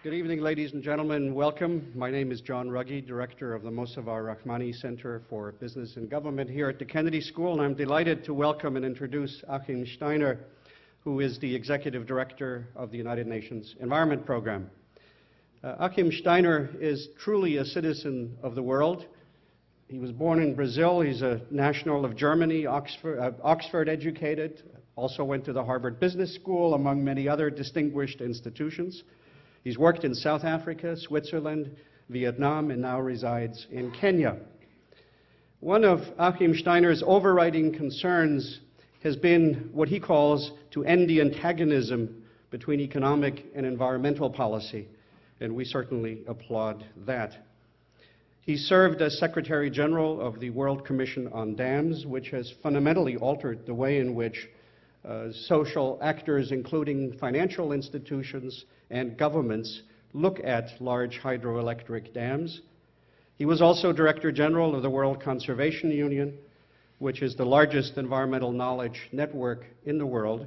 Good evening, ladies and gentlemen. Welcome. My name is John Ruggie, Director of the Mossavar Rahmani Center for Business and Government here at the Kennedy School, and I'm delighted to welcome and introduce Achim Steiner, who is the Executive Director of the United Nations Environment Program. Achim Steiner is truly a citizen of the world. He was born in Brazil. He's a national of Germany, Oxford educated, also went to the Harvard Business School, among many other distinguished institutions. He's worked in South Africa, Switzerland, Vietnam, and now resides in Kenya. One of Achim Steiner's overriding concerns has been what he calls to end the antagonism between economic and environmental policy, and we certainly applaud that. He served as Secretary General of the World Commission on Dams, which has fundamentally altered the way in which social actors, including financial institutions and governments, look at large hydroelectric dams. He was also Director General of the World Conservation Union, which is the largest environmental knowledge network in the world,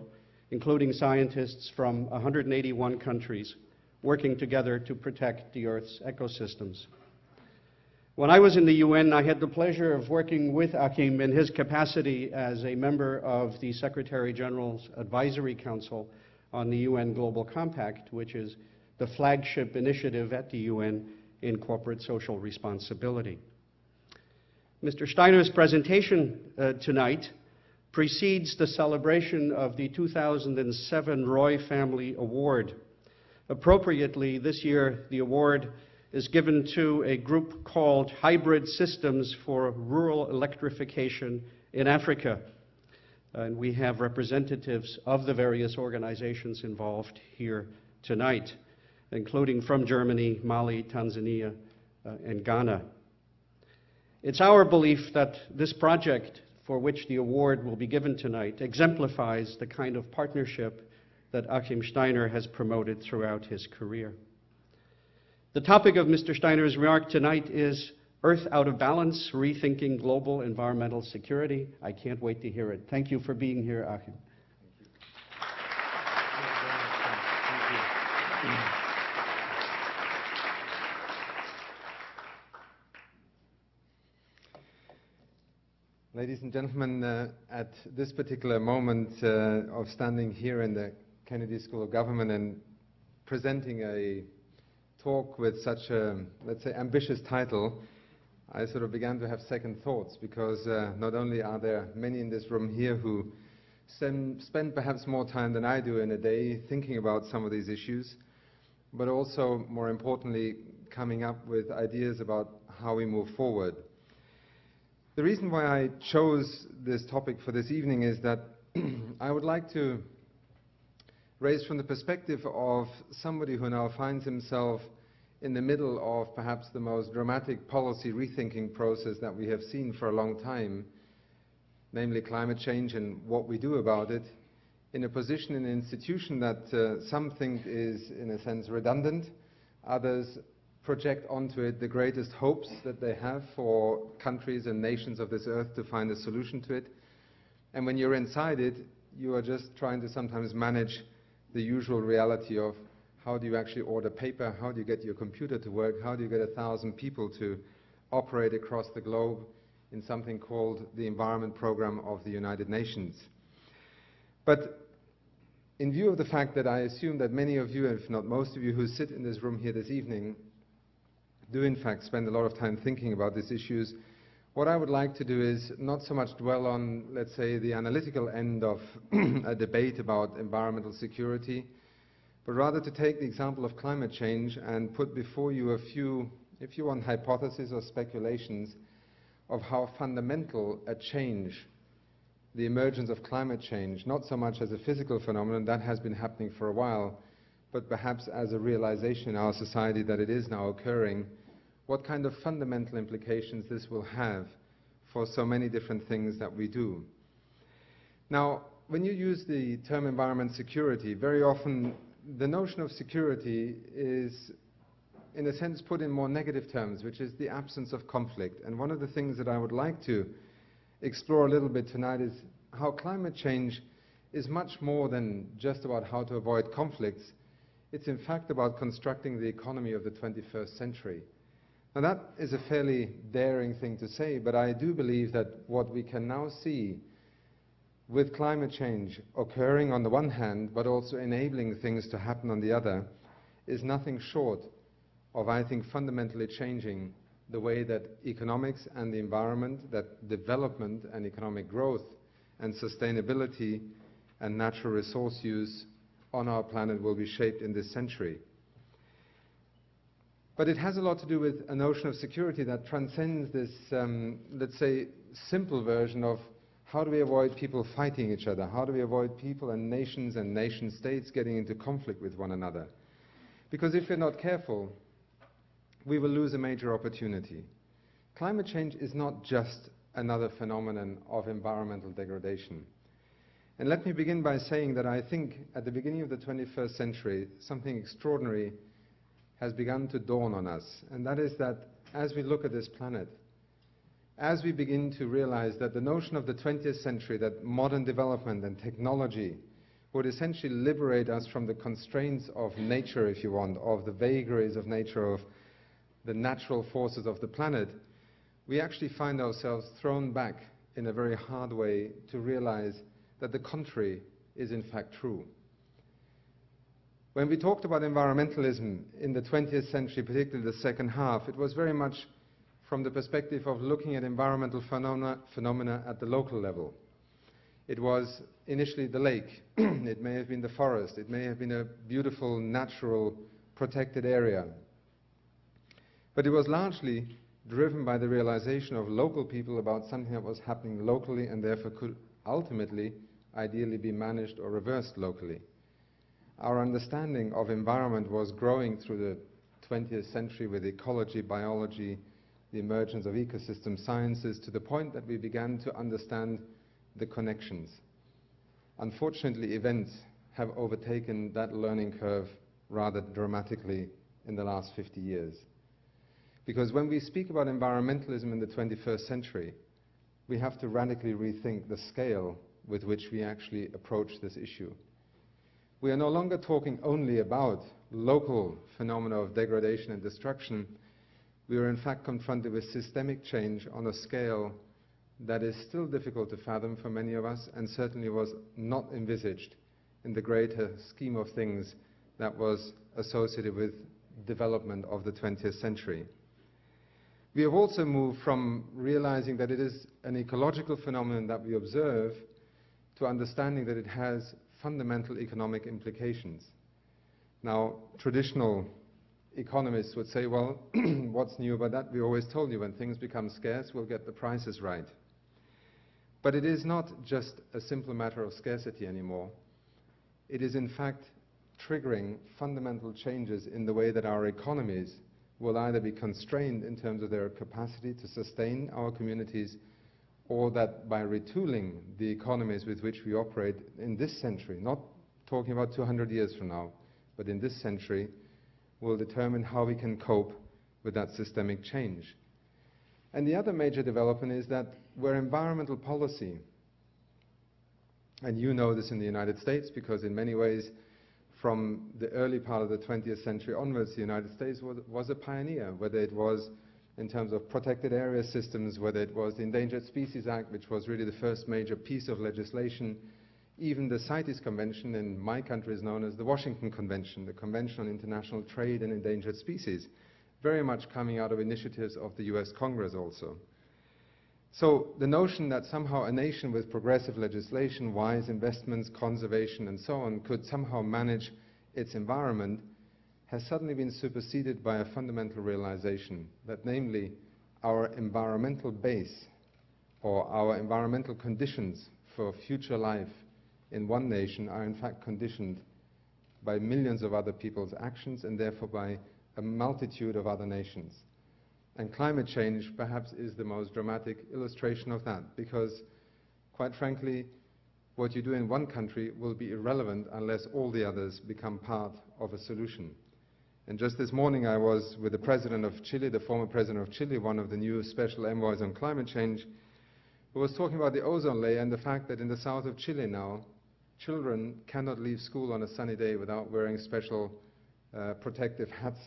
including scientists from 181 countries working together to protect the Earth's ecosystems. When I was in the UN, I had the pleasure of working with Achim in his capacity as a member of the Secretary General's Advisory Council on the UN Global Compact, which is the flagship initiative at the UN in corporate social responsibility. Mr. Steiner's presentation tonight precedes the celebration of the 2007 Roy Family Award. Appropriately, this year, the award is given to a group called Hybrid Systems for Rural Electrification in Africa. And we have representatives of the various organizations involved here tonight, including from Germany, Mali, Tanzania, and Ghana. It's our belief that this project, for which the award will be given tonight, exemplifies the kind of partnership that Achim Steiner has promoted throughout his career. The topic of Mr. Steiner's remark tonight is Earth Out of Balance, Rethinking Global Environmental Security. I can't wait to hear it. Thank you for being here, Achim. Ladies and gentlemen, at this particular moment of standing here in the Kennedy School of Government and presenting a talk with such a, let's say, ambitious title, I sort of began to have second thoughts, because not only are there many in this room here who spend perhaps more time than I do in a day thinking about some of these issues, but also, more importantly, coming up with ideas about how we move forward. The reason why I chose this topic for this evening is that I would like to raise from the perspective of somebody who now finds himself in the middle of perhaps the most dramatic policy rethinking process that we have seen for a long time, namely climate change and what we do about it, in a position in an institution that some think is, in a sense, redundant. Others project onto it the greatest hopes that they have for countries and nations of this earth to find a solution to it. And when you're inside it, you are just trying to sometimes manage the usual reality of how do you actually order paper, how do you get your computer to work, how do you get 1,000 people to operate across the globe in something called the Environment Program of the United Nations. But in view of the fact that I assume that many of you, if not most of you, who sit in this room here this evening do in fact spend a lot of time thinking about these issues, what I would like to do is not so much dwell on, let's say, the analytical end of a debate about environmental security, but rather to take the example of climate change and put before you a few, if you want, hypotheses or speculations of how fundamental a change, the emergence of climate change, not so much as a physical phenomenon, that has been happening for a while, but perhaps as a realization in our society that it is now occurring, what kind of fundamental implications this will have for so many different things that we do. Now, when you use the term environment security, very often the notion of security is, in a sense, put in more negative terms, which is the absence of conflict. And one of the things that I would like to explore a little bit tonight is how climate change is much more than just about how to avoid conflicts. It's in fact about constructing the economy of the 21st century. Now that is a fairly daring thing to say, but I do believe that what we can now see with climate change occurring on the one hand, but also enabling things to happen on the other, is nothing short of, I think, fundamentally changing the way that economics and the environment, that development and economic growth and sustainability and natural resource use on our planet will be shaped in this century. But it has a lot to do with a notion of security that transcends this, let's say, simple version of how do we avoid people fighting each other? How do we avoid people and nation states getting into conflict with one another? Because if we're not careful, we will lose a major opportunity. Climate change is not just another phenomenon of environmental degradation. And let me begin by saying that I think at the beginning of the 21st century, something extraordinary has begun to dawn on us. And that is that as we look at this planet, as we begin to realize that the notion of the 20th century, that modern development and technology would essentially liberate us from the constraints of nature, if you want, of the vagaries of nature, of the natural forces of the planet, we actually find ourselves thrown back in a very hard way to realize that the contrary is in fact true. When we talked about environmentalism in the 20th century, particularly the second half, it was very much from the perspective of looking at environmental phenomena at the local level. It was initially the lake, it may have been the forest, it may have been a beautiful, natural, protected area. But it was largely driven by the realization of local people about something that was happening locally and therefore could ultimately, ideally, be managed or reversed locally. Our understanding of environment was growing through the 20th century with ecology, biology, the emergence of ecosystem sciences, to the point that we began to understand the connections. Unfortunately, events have overtaken that learning curve rather dramatically in the last 50 years. Because when we speak about environmentalism in the 21st century, we have to radically rethink the scale with which we actually approach this issue. We are no longer talking only about local phenomena of degradation and destruction. We are in fact confronted with systemic change on a scale that is still difficult to fathom for many of us, and certainly was not envisaged in the greater scheme of things that was associated with development of the 20th century. We have also moved from realizing that it is an ecological phenomenon that we observe to understanding that it has fundamental economic implications. Now, traditional economists would say, well, what's new about that? We always told you when things become scarce, we'll get the prices right. But it is not just a simple matter of scarcity anymore. It is in fact triggering fundamental changes in the way that our economies will either be constrained in terms of their capacity to sustain our communities, or that by retooling the economies with which we operate in this century, not talking about 200 years from now, but in this century, will determine how we can cope with that systemic change. And the other major development is that where environmental policy, and you know this in the United States because in many ways from the early part of the 20th century onwards, the United States was a pioneer, whether it was in terms of protected area systems, whether it was the Endangered Species Act, which was really the first major piece of legislation. Even the CITES Convention in my country is known as the Washington Convention, the Convention on International Trade in Endangered Species, very much coming out of initiatives of the US Congress also. So the notion that somehow a nation with progressive legislation, wise investments, conservation and so on could somehow manage its environment has suddenly been superseded by a fundamental realization that, namely, our environmental base or our environmental conditions for future life in one nation are in fact conditioned by millions of other people's actions and therefore by a multitude of other nations. And climate change perhaps is the most dramatic illustration of that, because quite frankly, what you do in one country will be irrelevant unless all the others become part of a solution. And just this morning I was with the president of Chile, the former president of Chile, one of the new special envoys on climate change, who was talking about the ozone layer and the fact that in the south of Chile now, children cannot leave school on a sunny day without wearing special protective hats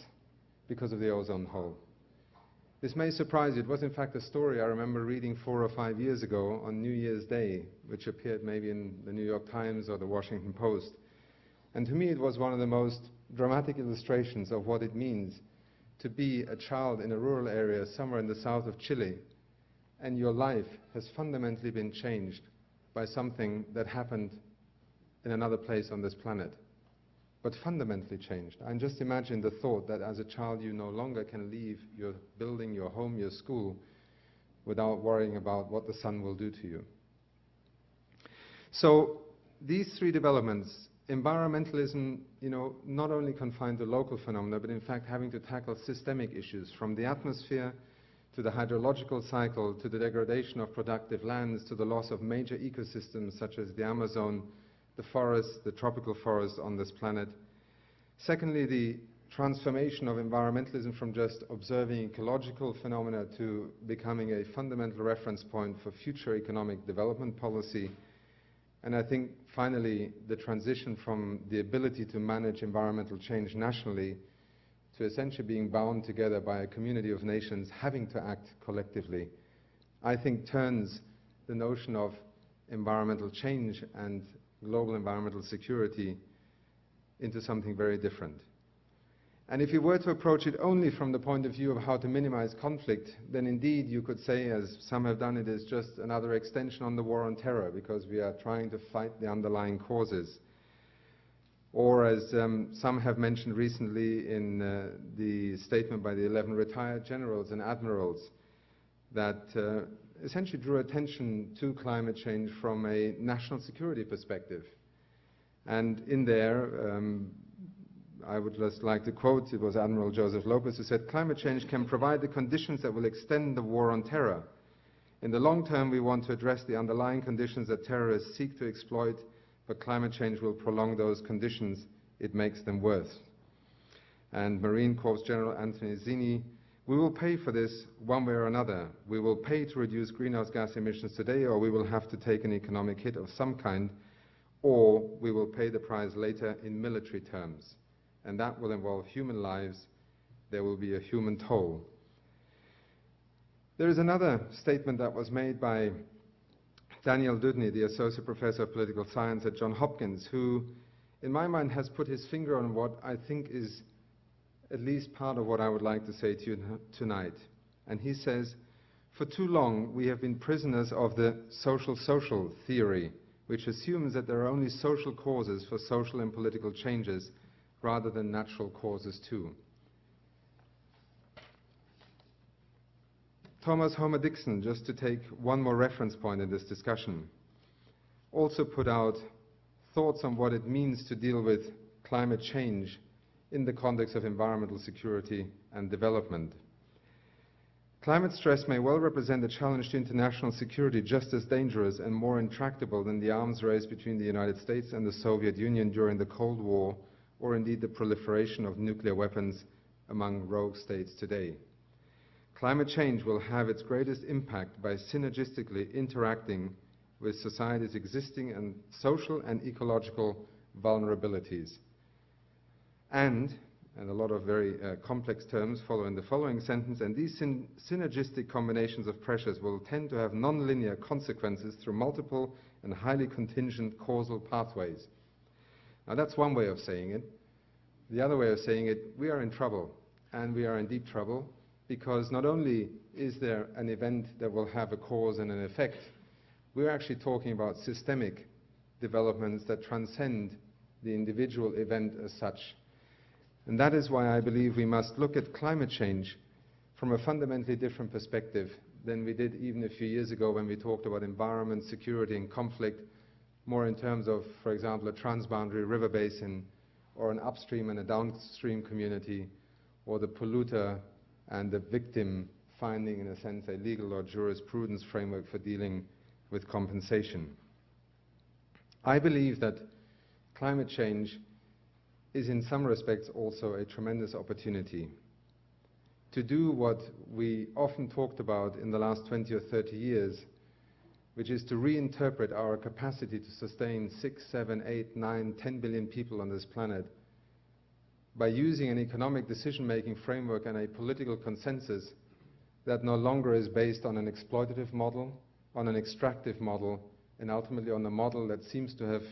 because of the ozone hole. This may surprise you. It was in fact a story I remember reading 4 or 5 years ago on New Year's Day, which appeared maybe in the New York Times or the Washington Post. And to me it was one of the most dramatic illustrations of what it means to be a child in a rural area somewhere in the south of Chile, and your life has fundamentally been changed by something that happened in another place on this planet, but fundamentally changed. And just imagine the thought that as a child you no longer can leave your building, your home, your school, without worrying about what the sun will do to you. So these three developments, environmentalism, not only confined to local phenomena, but in fact having to tackle systemic issues, from the atmosphere to the hydrological cycle, to the degradation of productive lands, to the loss of major ecosystems such as the Amazon, the forests, the tropical forests on this planet. Secondly, the transformation of environmentalism from just observing ecological phenomena to becoming a fundamental reference point for future economic development policy. And I think, finally, the transition from the ability to manage environmental change nationally to essentially being bound together by a community of nations having to act collectively, I think turns the notion of environmental change and global environmental security into something very different. And if you were to approach it only from the point of view of how to minimize conflict, then indeed you could say, as some have done, it is just another extension on the war on terror, because we are trying to fight the underlying causes. Or as some have mentioned recently in the statement by the 11 retired generals and admirals, that essentially drew attention to climate change from a national security perspective. And in there, I would just like to quote, it was Admiral Joseph Lopez who said, "Climate change can provide the conditions that will extend the war on terror. In the long term, we want to address the underlying conditions that terrorists seek to exploit, but climate change will prolong those conditions. It makes them worse." And Marine Corps General Anthony Zinni, "We will pay for this one way or another. We will pay to reduce greenhouse gas emissions today, or we will have to take an economic hit of some kind, or we will pay the price later in military terms. And that will involve human lives. There will be a human toll." There is another statement that was made by Daniel Dudney, the Associate Professor of Political Science at Johns Hopkins, who, in my mind, has put his finger on what I think is at least part of what I would like to say to you tonight. And he says, "For too long we have been prisoners of the social theory, which assumes that there are only social causes for social and political changes rather than natural causes too." Thomas Homer Dixon, just to take one more reference point in this discussion, also put out thoughts on what it means to deal with climate change in the context of environmental security and development. "Climate stress may well represent a challenge to international security just as dangerous and more intractable than the arms race between the United States and the Soviet Union during the Cold War, or indeed the proliferation of nuclear weapons among rogue states today. Climate change will have its greatest impact by synergistically interacting with society's existing and social and ecological vulnerabilities. And a lot of very complex terms follow in the following sentence, and these synergistic combinations of pressures will tend to have nonlinear consequences through multiple and highly contingent causal pathways." Now that's one way of saying it. The other way of saying it, we are in trouble, and we are in deep trouble, because not only is there an event that will have a cause and an effect, we're actually talking about systemic developments that transcend the individual event as such. And that is why I believe we must look at climate change from a fundamentally different perspective than we did even a few years ago when we talked about environment, security and conflict, more in terms of, for example, a transboundary river basin, or an upstream and a downstream community, or the polluter and the victim finding, in a sense, a legal or jurisprudence framework for dealing with compensation. I believe that climate change is in some respects also a tremendous opportunity to do what we often talked about in the last 20 or 30 years, which is to reinterpret our capacity to sustain 6, 7, 8, 9, 10 billion people on this planet by using an economic decision-making framework and a political consensus that no longer is based on an exploitative model, on an extractive model, and ultimately on a model that seems to have,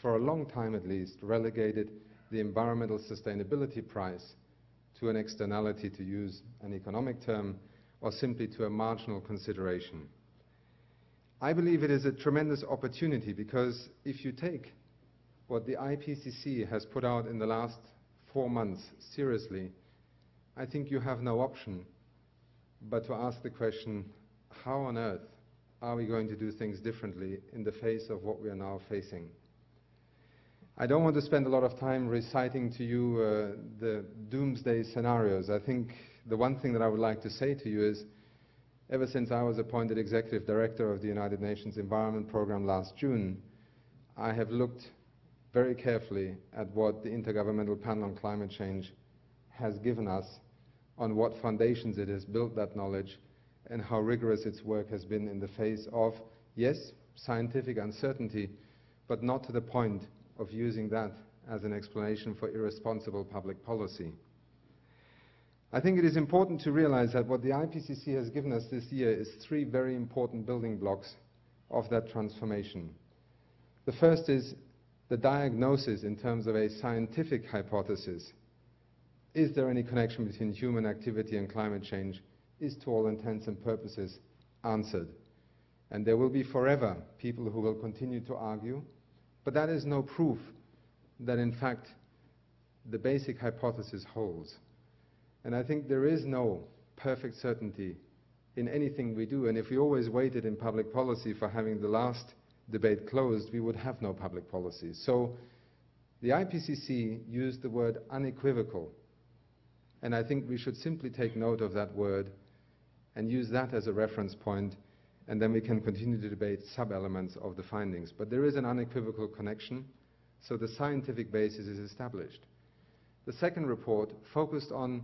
for a long time at least, relegated the environmental sustainability price to an externality, to use an economic term, or simply to a marginal consideration. I believe it is a tremendous opportunity because if you take what the IPCC has put out in the last 4 months seriously, I think you have no option but to ask the question, how on earth are we going to do things differently in the face of what we are now facing? I don't want to spend a lot of time reciting to you the doomsday scenarios. I think the one thing that I would like to say to you is, ever since I was appointed Executive Director of the United Nations Environment Programme last June, I have looked very carefully at what the Intergovernmental Panel on Climate Change has given us, on what foundations it has built that knowledge, and how rigorous its work has been in the face of, yes, scientific uncertainty, but not to the point of using that as an explanation for irresponsible public policy. I think it is important to realize that what the IPCC has given us this year is 3 very important building blocks of that transformation. The first is the diagnosis in terms of a scientific hypothesis. Is there any connection between human activity and climate change? Is, to all intents and purposes, answered. And there will be forever people who will continue to argue, but that is no proof that, in fact, the basic hypothesis holds. And I think there is no perfect certainty in anything we do, and if we always waited in public policy for having the last debate closed, we would have no public policy. So the IPCC used the word unequivocal, and I think we should simply take note of that word and use that as a reference point, and then we can continue to debate sub-elements of the findings. But there is an unequivocal connection, so the scientific basis is established. The second report focused on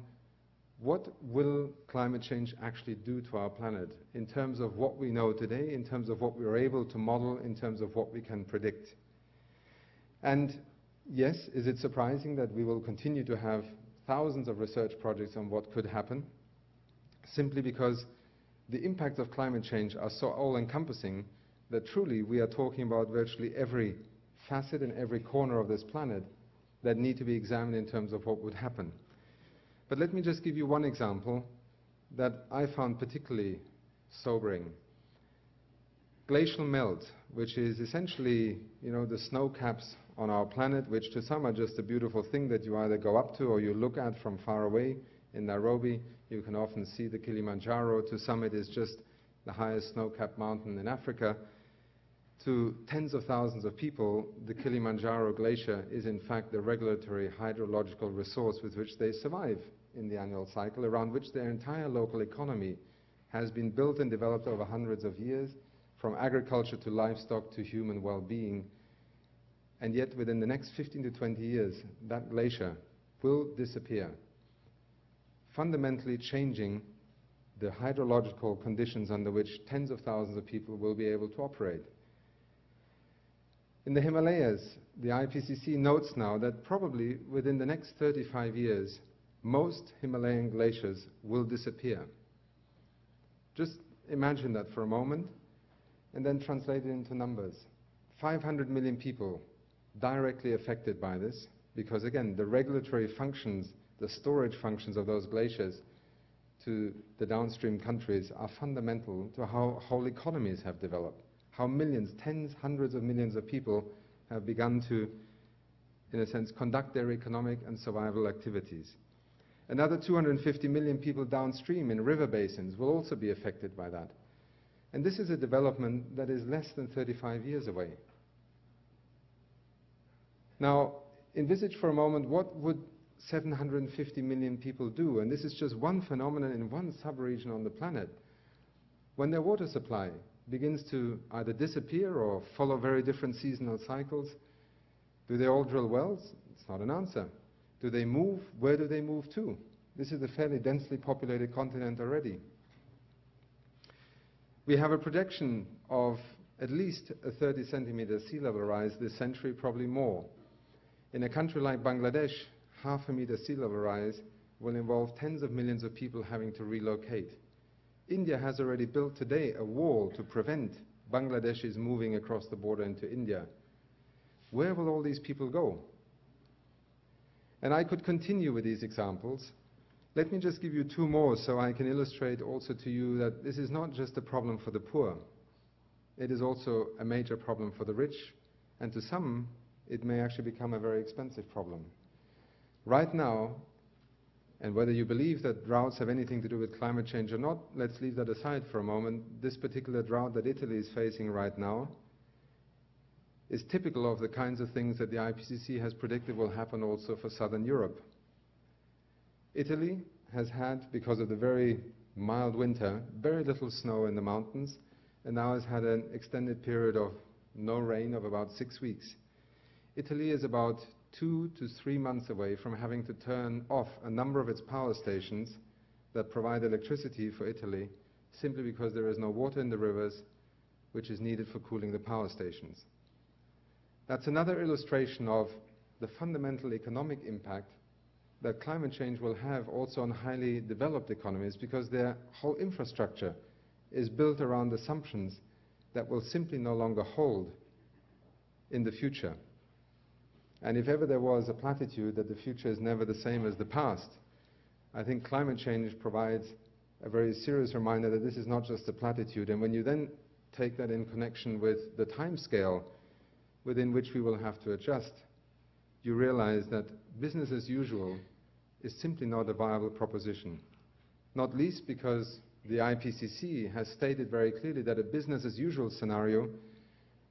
what will climate change actually do to our planet in terms of what we know today, in terms of what we are able to model, in terms of what we can predict. And yes, is it surprising that we will continue to have thousands of research projects on what could happen, simply because the impacts of climate change are so all-encompassing that truly we are talking about virtually every facet and every corner of this planet that need to be examined in terms of what would happen. But let me just give you one example that I found particularly sobering. Glacial melt, which is essentially, the snow caps on our planet, which to some are just a beautiful thing that you either go up to or you look at from far away. In Nairobi, you can often see the Kilimanjaro. To some, it is just the highest snow-capped mountain in Africa. To tens of thousands of people, the Kilimanjaro glacier is in fact the regulatory hydrological resource with which they survive in the annual cycle, around which their entire local economy has been built and developed over hundreds of years, from agriculture to livestock to human well-being. And yet within the next 15 to 20 years, that glacier will disappear, fundamentally changing the hydrological conditions under which tens of thousands of people will be able to operate. In the Himalayas, the IPCC notes now that probably within the next 35 years, most Himalayan glaciers will disappear. Just imagine that for a moment, and then translate it into numbers. 500 million people directly affected by this, because again, the regulatory functions, the storage functions of those glaciers to the downstream countries are fundamental to how whole economies have developed, how millions, tens, hundreds of millions of people have begun to, in a sense, conduct their economic and survival activities. Another 250 million people downstream in river basins will also be affected by that. And this is a development that is less than 35 years away. Now, envisage for a moment what would 750 million people do, and this is just one phenomenon in one sub-region on the planet. When their water supply begins to either disappear or follow very different seasonal cycles, do they all drill wells? It's not an answer. Do they move? Where do they move to? This is a fairly densely populated continent already. We have a projection of at least a 30-centimeter sea level rise this century, probably more. In a country like Bangladesh, half a meter sea level rise will involve tens of millions of people having to relocate. India has already built today a wall to prevent Bangladeshis moving across the border into India. Where will all these people go? And I could continue with these examples. Let me just give you two more so I can illustrate also to you that this is not just a problem for the poor. It is also a major problem for the rich, and to some, it may actually become a very expensive problem. Right now, and whether you believe that droughts have anything to do with climate change or not, let's leave that aside for a moment. This particular drought that Italy is facing right now is typical of the kinds of things that the IPCC has predicted will happen also for southern Europe. Italy has had, because of the very mild winter, very little snow in the mountains, and now has had an extended period of no rain of about 6 weeks. Italy is about 2 to 3 months away from having to turn off a number of its power stations that provide electricity for Italy, simply because there is no water in the rivers, which is needed for cooling the power stations. That's another illustration of the fundamental economic impact that climate change will have also on highly developed economies, because their whole infrastructure is built around assumptions that will simply no longer hold in the future. And if ever there was a platitude that the future is never the same as the past, I think climate change provides a very serious reminder that this is not just a platitude. And when you then take that in connection with the time scale within which we will have to adjust, you realize that business as usual is simply not a viable proposition. Not least because the IPCC has stated very clearly that a business as usual scenario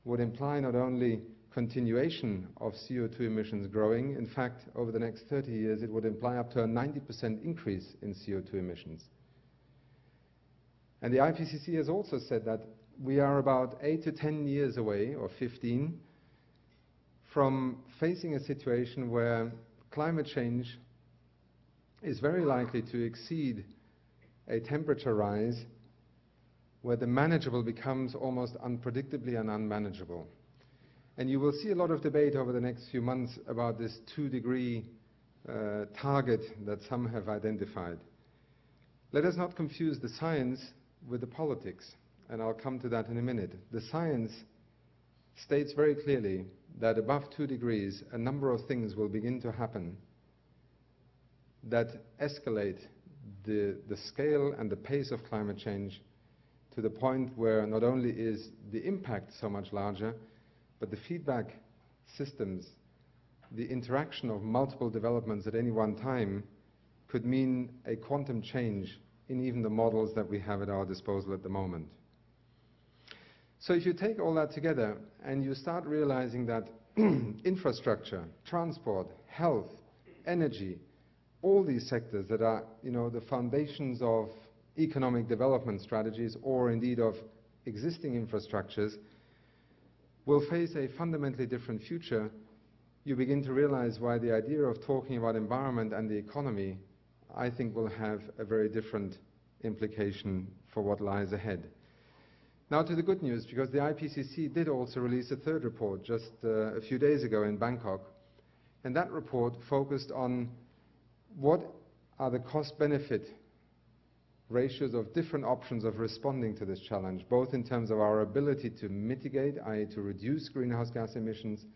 would imply not only continuation of CO2 emissions growing. In fact, over the next 30 years, it would imply up to a 90% increase in CO2 emissions. And the IPCC has also said that we are about 8 to 10 years away, or 15, from facing a situation where climate change is very likely to exceed a temperature rise where the manageable becomes almost unpredictably and unmanageable. And you will see a lot of debate over the next few months about this 2-degree target that some have identified. Let us not confuse the science with the politics, and I'll come to that in a minute. The science states very clearly that above 2 degrees, a number of things will begin to happen that escalate the scale and the pace of climate change to the point where not only is the impact so much larger, but the feedback systems, the interaction of multiple developments at any one time could mean a quantum change in even the models that we have at our disposal at the moment. So if you take all that together and you start realizing that infrastructure, transport, health, energy, all these sectors that are, the foundations of economic development strategies, or indeed of existing infrastructures, will face a fundamentally different future, you begin to realize why the idea of talking about environment and the economy, I think, will have a very different implication for what lies ahead. Now to the good news, because the IPCC did also release a third report just a few days ago in Bangkok, and that report focused on what are the cost-benefit ratios of different options of responding to this challenge, both in terms of our ability to mitigate, i.e. to reduce greenhouse gas emissions,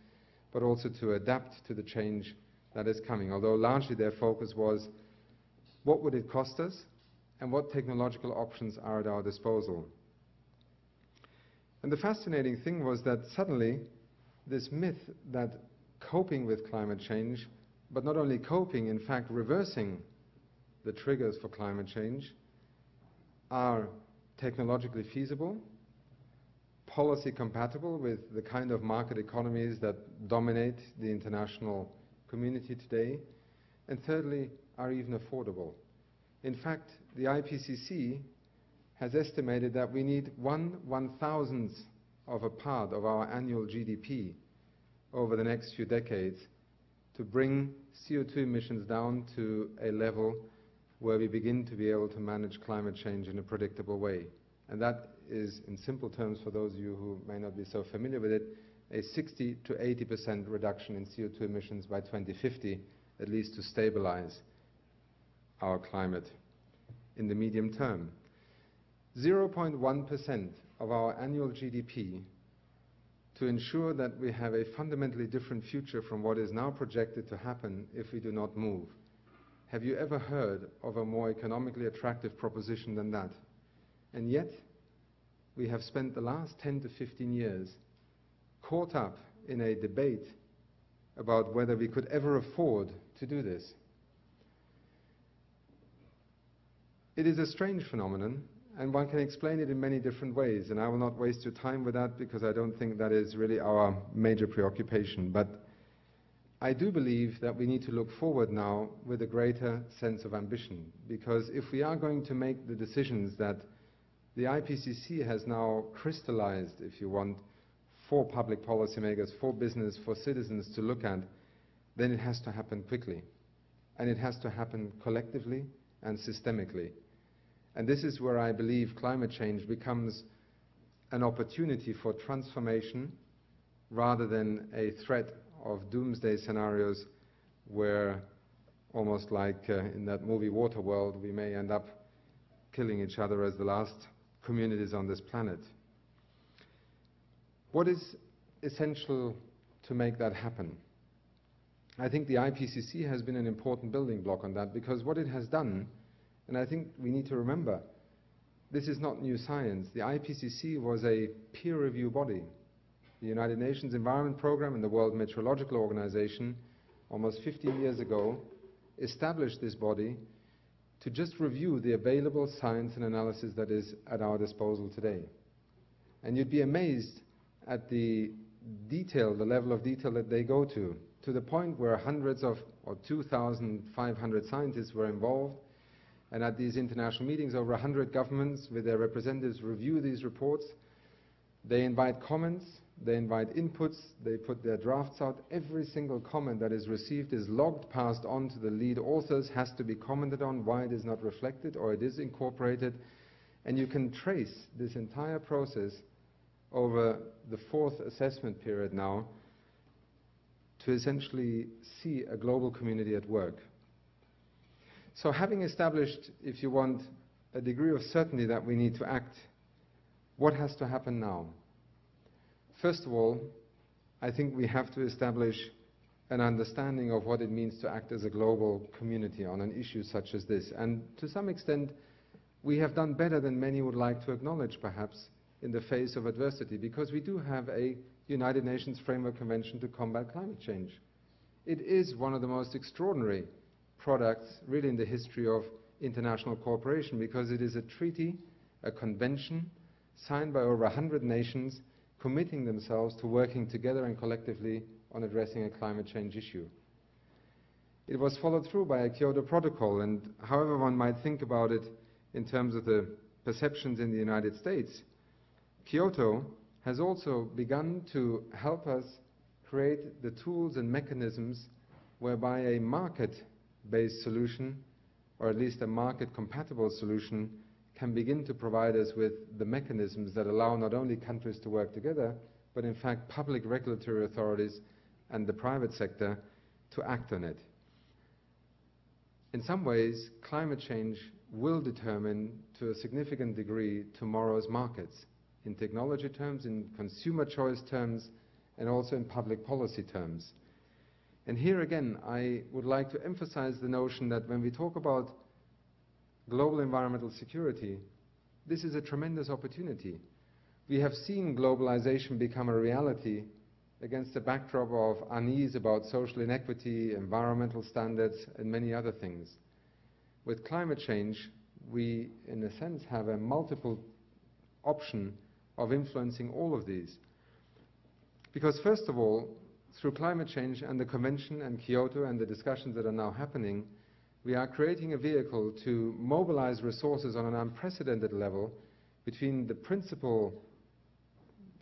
but also to adapt to the change that is coming, although largely their focus was what would it cost us and what technological options are at our disposal. And the fascinating thing was that suddenly this myth that coping with climate change, but not only coping, in fact reversing the triggers for climate change, are technologically feasible, policy compatible with the kind of market economies that dominate the international community today, and thirdly, are even affordable. In fact, the IPCC has estimated that we need 1/1000th of a part of our annual GDP over the next few decades to bring CO2 emissions down to a level where we begin to be able to manage climate change in a predictable way. And that is, in simple terms, for those of you who may not be so familiar with it, a 60 to 80% reduction in CO2 emissions by 2050, at least to stabilize our climate in the medium term. 0.1% of our annual GDP to ensure that we have a fundamentally different future from what is now projected to happen if we do not move. Have you ever heard of a more economically attractive proposition than that? And yet, we have spent the last 10 to 15 years caught up in a debate about whether we could ever afford to do this. It is a strange phenomenon, and one can explain it in many different ways, and I will not waste your time with that because I don't think that is really our major preoccupation. But I do believe that we need to look forward now with a greater sense of ambition, because if we are going to make the decisions that the IPCC has now crystallized, if you want, for public policymakers, for business, for citizens to look at, then it has to happen quickly. And it has to happen collectively and systemically. And this is where I believe climate change becomes an opportunity for transformation rather than a threat of doomsday scenarios where, almost like in that movie Waterworld, we may end up killing each other as the last communities on this planet. What is essential to make that happen? I think the IPCC has been an important building block on that, because what it has done, and I think we need to remember, this is not new science. The IPCC was a peer review body. The United Nations Environment Programme and the World Meteorological Organization, almost 15 years ago, established this body to just review the available science and analysis that is at our disposal today. And you'd be amazed at the detail, the level of detail that they go to the point where hundreds of, or 2,500 scientists were involved. And at these international meetings, over 100 governments with their representatives review these reports. They invite comments, they invite inputs, they put their drafts out. Every single comment that is received is logged, passed on to the lead authors, has to be commented on why it is not reflected or it is incorporated. And you can trace this entire process over the 4th assessment period now to essentially see a global community at work. So having established, if you want, a degree of certainty that we need to act, what has to happen now? First of all, I think we have to establish an understanding of what it means to act as a global community on an issue such as this. And to some extent, we have done better than many would like to acknowledge, perhaps, in the face of adversity, because we do have a United Nations Framework Convention to combat climate change. It is one of the most extraordinary products really in the history of international cooperation, because it is a treaty, a convention signed by over 100 nations committing themselves to working together and collectively on addressing a climate change issue. It was followed through by a Kyoto Protocol, and however one might think about it in terms of the perceptions in the United States, Kyoto has also begun to help us create the tools and mechanisms whereby a market-based solution, or at least a market-compatible solution, can begin to provide us with the mechanisms that allow not only countries to work together, but in fact public regulatory authorities and the private sector to act on it. In some ways, climate change will determine to a significant degree tomorrow's markets, in technology terms, in consumer choice terms, and also in public policy terms. And here again, I would like to emphasize the notion that when we talk about global environmental security, this is a tremendous opportunity. We have seen globalization become a reality against a backdrop of unease about social inequity, environmental standards, and many other things. With climate change, we, in a sense, have a multiple option of influencing all of these. Because first of all, through climate change and the Convention and Kyoto and the discussions that are now happening, we are creating a vehicle to mobilize resources on an unprecedented level between the principal,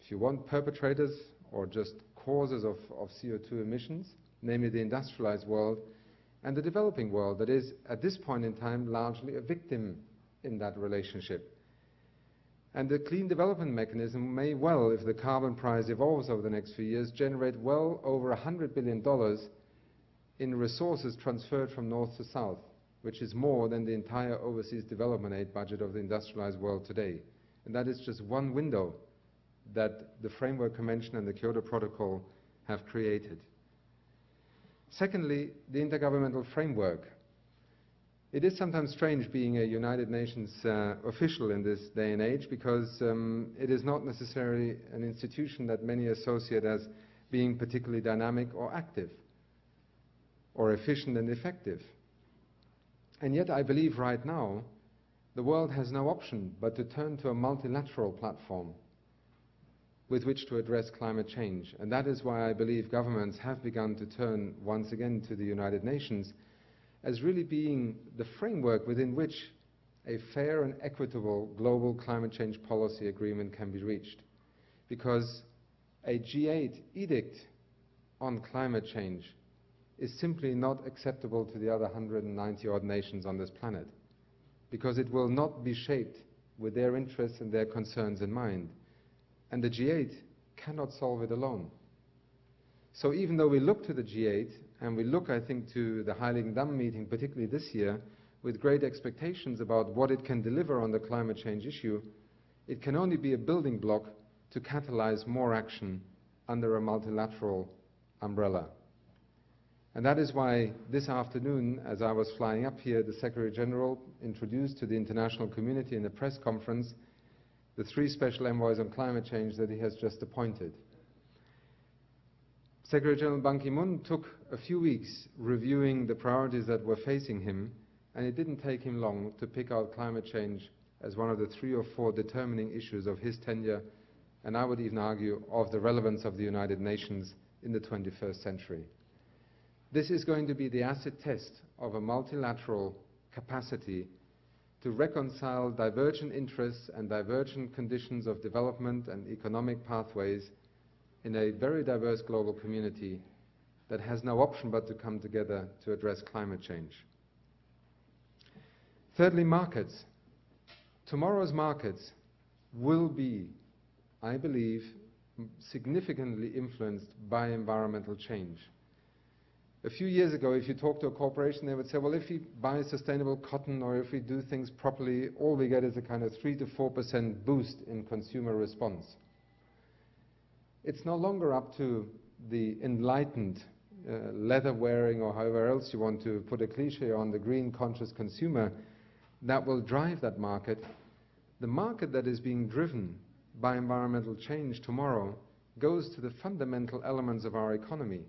if you want, perpetrators or just causes of CO2 emissions, namely the industrialized world, and the developing world that is, at this point in time, largely a victim in that relationship. And the clean development mechanism may well, if the carbon price evolves over the next few years, generate well over $100 billion in resources transferred from north to south, which is more than the entire overseas development aid budget of the industrialized world today. And that is just one window that the Framework Convention and the Kyoto Protocol have created. Secondly, the Intergovernmental Framework. It is sometimes strange being a United Nations official in this day and age, because it is not necessarily an institution that many associate as being particularly dynamic or active, or efficient and effective. And yet I believe right now the world has no option but to turn to a multilateral platform with which to address climate change. And that is why I believe governments have begun to turn once again to the United Nations as really being the framework within which a fair and equitable global climate change policy agreement can be reached. Because a G8 edict on climate change is simply not acceptable to the other 190-odd nations on this planet, because it will not be shaped with their interests and their concerns in mind. And the G8 cannot solve it alone. So even though we look to the G8, and we look, I think, to the Heiligendamm meeting, particularly this year, with great expectations about what it can deliver on the climate change issue, it can only be a building block to catalyze more action under a multilateral umbrella. And that is why this afternoon, as I was flying up here, the Secretary General introduced to the international community in a press conference the 3 special envoys on climate change that he has just appointed. Secretary General Ban Ki-moon took a few weeks reviewing the priorities that were facing him, and it didn't take him long to pick out climate change as one of the 3 or 4 determining issues of his tenure, and I would even argue of the relevance of the United Nations in the 21st century. This is going to be the acid test of a multilateral capacity to reconcile divergent interests and divergent conditions of development and economic pathways in a very diverse global community that has no option but to come together to address climate change. Thirdly, markets. Tomorrow's markets will be, I believe, significantly influenced by environmental change. A few years ago, if you talk to a corporation, they would say, well, if we buy sustainable cotton or if we do things properly, all we get is a kind of 3 to 4% boost in consumer response. It's no longer up to the enlightened, leather-wearing, or however else you want to put a cliche on, the green-conscious consumer that will drive that market. The market that is being driven by environmental change tomorrow goes to the fundamental elements of our economy: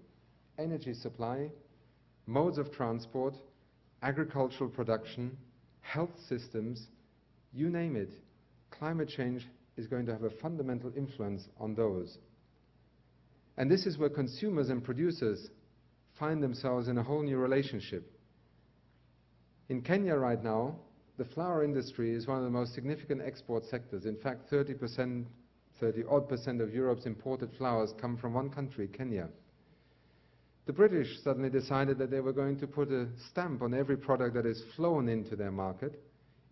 energy supply, modes of transport, agricultural production, health systems, you name it. Climate change is going to have a fundamental influence on those. And this is where consumers and producers find themselves in a whole new relationship. In Kenya right now, the flower industry is one of the most significant export sectors. In fact, 30-odd% of Europe's imported flowers come from one country, Kenya. The British suddenly decided that they were going to put a stamp on every product that is flown into their market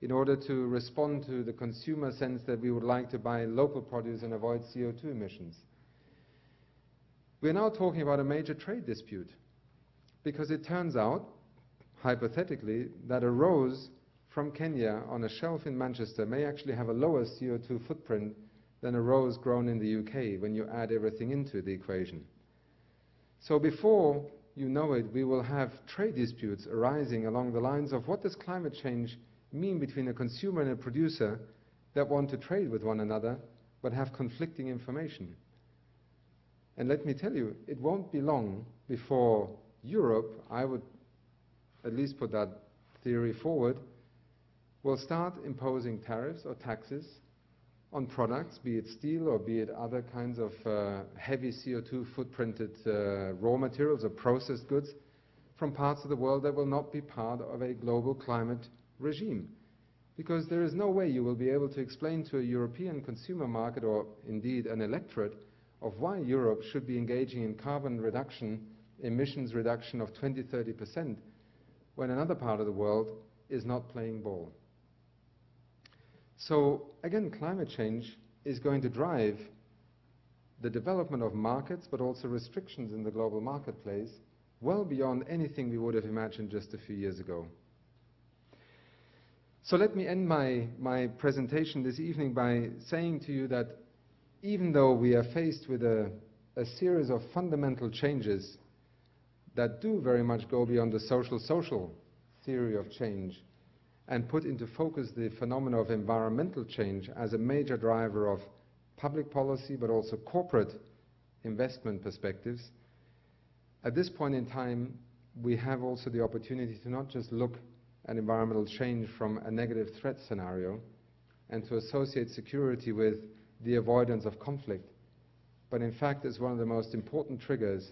in order to respond to the consumer sense that we would like to buy local produce and avoid CO2 emissions. We're now talking about a major trade dispute, because it turns out, hypothetically, that a rose from Kenya on a shelf in Manchester may actually have a lower CO2 footprint than a rose grown in the UK when you add everything into the equation. So before you know it, we will have trade disputes arising along the lines of what does climate change mean between a consumer and a producer that want to trade with one another but have conflicting information. And let me tell you, it won't be long before Europe, I would at least put that theory forward, will start imposing tariffs or taxes on products, be it steel or be it other kinds of heavy CO2 footprinted raw materials or processed goods from parts of the world that will not be part of a global climate regime. Because there is no way you will be able to explain to a European consumer market, or indeed an electorate, of why Europe should be engaging in carbon reduction, emissions reduction of 20-30%, when another part of the world is not playing ball. So again, climate change is going to drive the development of markets, but also restrictions in the global marketplace well beyond anything we would have imagined just a few years ago. So let me end my presentation this evening by saying to you that even though we are faced with a series of fundamental changes that do very much go beyond the social theory of change and put into focus the phenomena of environmental change as a major driver of public policy but also corporate investment perspectives, at this point in time we have also the opportunity to not just look at environmental change from a negative threat scenario and to associate security with the avoidance of conflict, but in fact is one of the most important triggers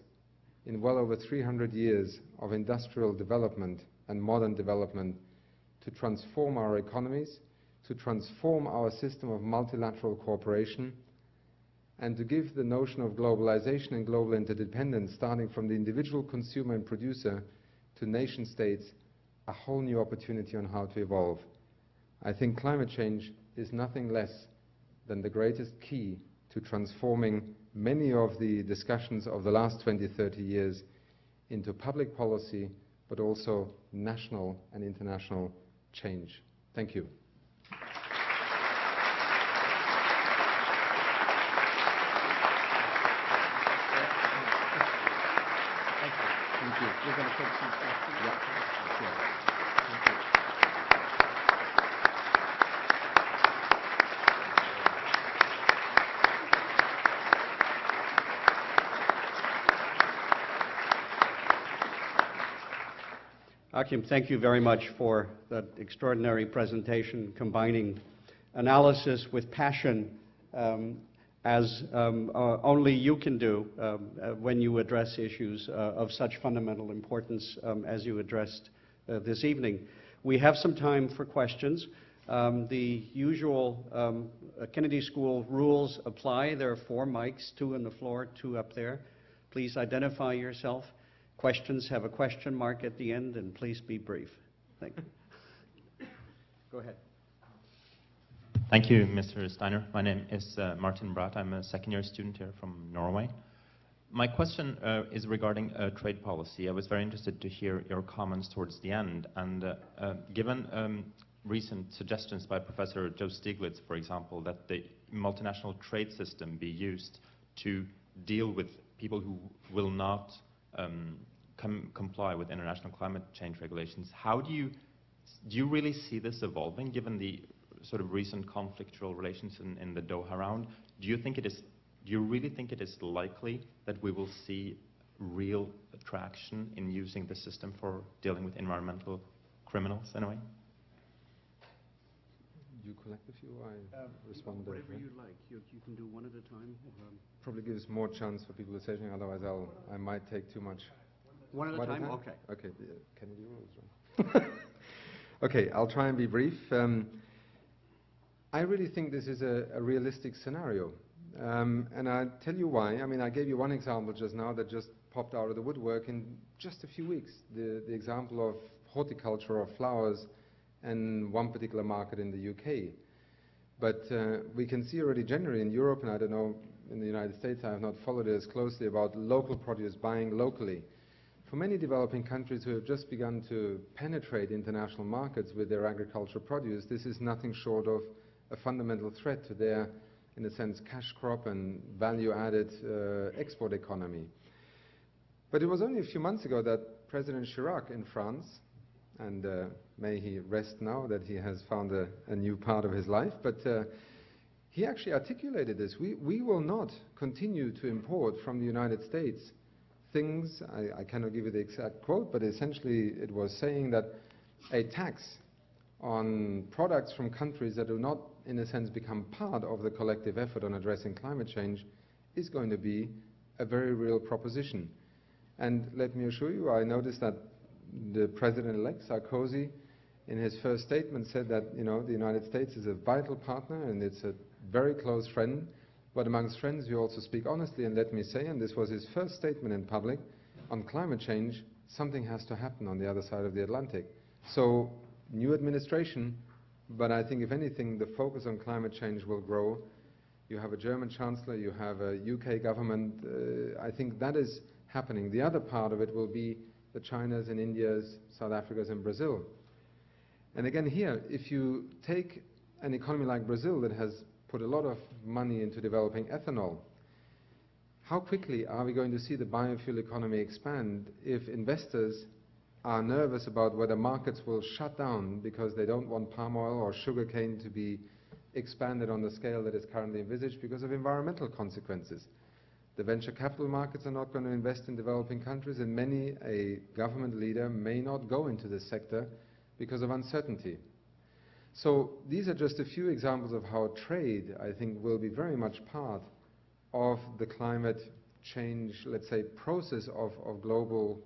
in well over 300 years of industrial development and modern development to transform our economies, to transform our system of multilateral cooperation, and to give the notion of globalization and global interdependence, starting from the individual consumer and producer to nation states, a whole new opportunity on how to evolve. I think climate change is nothing less than the greatest key to transforming many of the discussions of the last 20, 30 years into public policy, but also national and international change. Thank you. Thank you. We're going to take some questions. Yeah. Thank you. Achim, thank you very much for that extraordinary presentation, combining analysis with passion, as only you can do when you address issues of such fundamental importance as you addressed this evening. We have some time for questions. The usual Kennedy School rules apply. There are 4 mics, 2 on the floor, 2 up there. Please identify yourself. Questions have a question mark at the end, and please be brief. Thank you. Go ahead. Thank you, Mr. Steiner. My name is Martin Bratt. I'm a second-year student here from Norway. My question is regarding trade policy. I was very interested to hear your comments towards the end. And given recent suggestions by Professor Joe Stiglitz, for example, that the multinational trade system be used to deal with people who will not comply with international climate change regulations, how do you really see this evolving, given the sort of recent conflictual relations in the Doha round? Do you really think it is likely that we will see real traction in using the system for dealing with environmental criminals in a way? You collect a few, I respond. Whatever you like. You can do one at a time. Probably gives more chance for people to say something, otherwise I might take too much. One at a time? Okay. Okay, Kennedy rules, right? Okay, I'll try and be brief. I really think this is a realistic scenario. And I'll tell you why. I mean, I gave you one example just now that just popped out of the woodwork in just a few weeks. The example of horticulture of flowers and one particular market in the UK. But we can see already generally in Europe, and I don't know, in the United States, I have not followed it as closely, about local produce, buying locally. For many developing countries who have just begun to penetrate international markets with their agricultural produce, this is nothing short of a fundamental threat to their, in a sense, cash crop and value-added export economy. But it was only a few months ago that President Chirac in France, and may he rest now that he has found a new part of his life, but he actually articulated this. We will not continue to import from the United States things, I cannot give you the exact quote, but essentially it was saying that a tax on products from countries that do not, in a sense, become part of the collective effort on addressing climate change is going to be a very real proposition. And let me assure you, I noticed that the President-elect Sarkozy, in his first statement, said that, you know, the United States is a vital partner and it's a very close friend. But amongst friends, you also speak honestly, and let me say, and this was his first statement in public, on climate change, something has to happen on the other side of the Atlantic. So, new administration, but I think if anything, the focus on climate change will grow. You have a German chancellor, you have a UK government. I think that is happening. The other part of it will be the Chinas and Indias, South Africas and Brazil. And again here, if you take an economy like Brazil that has put a lot of money into developing ethanol, how quickly are we going to see the biofuel economy expand if investors are nervous about whether markets will shut down because they don't want palm oil or sugarcane to be expanded on the scale that is currently envisaged because of environmental consequences? The venture capital markets are not going to invest in developing countries, and many a government leader may not go into this sector because of uncertainty. So these are just a few examples of how trade, I think, will be very much part of the climate change, let's say, process of global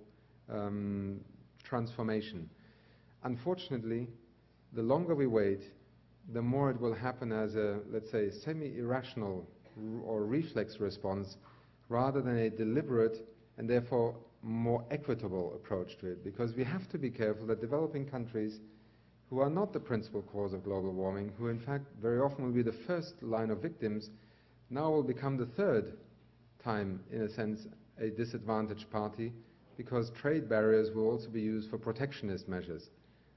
transformation. Unfortunately, the longer we wait, the more it will happen as a, let's say, semi-irrational or reflex response rather than a deliberate and therefore more equitable approach to it. Because we have to be careful that developing countries who are not the principal cause of global warming, who in fact very often will be the first line of victims, now will become the third time, in a sense, a disadvantaged party, because trade barriers will also be used for protectionist measures.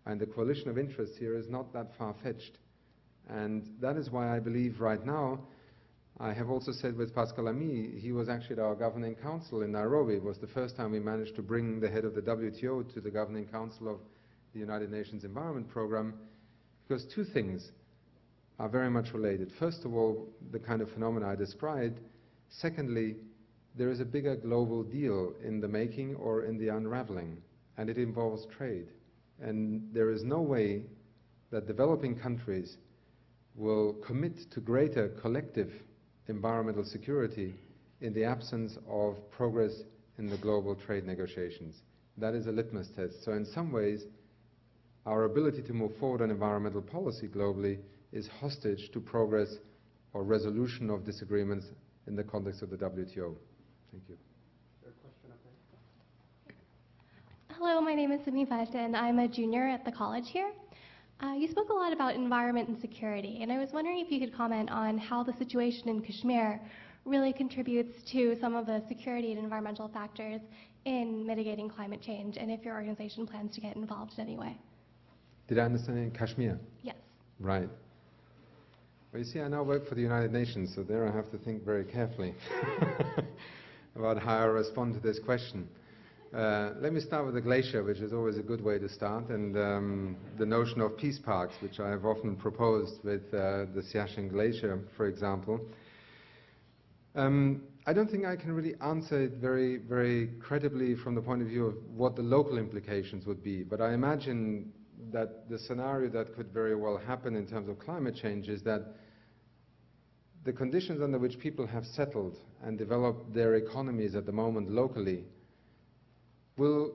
And the coalition of interests here is not that far-fetched. And that is why I believe right now, I have also said with Pascal Lamy, he was actually at our governing council in Nairobi. It was the first time we managed to bring the head of the WTO to the governing council of the United Nations Environment Programme, because two things are very much related. First of all, the kind of phenomena I described. Secondly, there is a bigger global deal in the making or in the unraveling, and it involves trade. And there is no way that developing countries will commit to greater collective environmental security in the absence of progress in the global trade negotiations. That is a litmus test. So in some ways, our ability to move forward on environmental policy globally is hostage to progress or resolution of disagreements in the context of the WTO. Thank you. Hello, my name is Sydney Fett, and I'm a junior at the college here. You spoke a lot about environment and security, and I was wondering if you could comment on how the situation in Kashmir really contributes to some of the security and environmental factors in mitigating climate change, and if your organization plans to get involved in any way. Did I understand in Kashmir? Yes. Right. Well, you see, I now work for the United Nations, so there I have to think very carefully about how I respond to this question. Let me start with the glacier, which is always a good way to start, and the notion of peace parks, which I have often proposed with the Siachen Glacier, for example. I don't think I can really answer it very, very credibly from the point of view of what the local implications would be, but I imagine that the scenario that could very well happen in terms of climate change is that the conditions under which people have settled and developed their economies at the moment locally will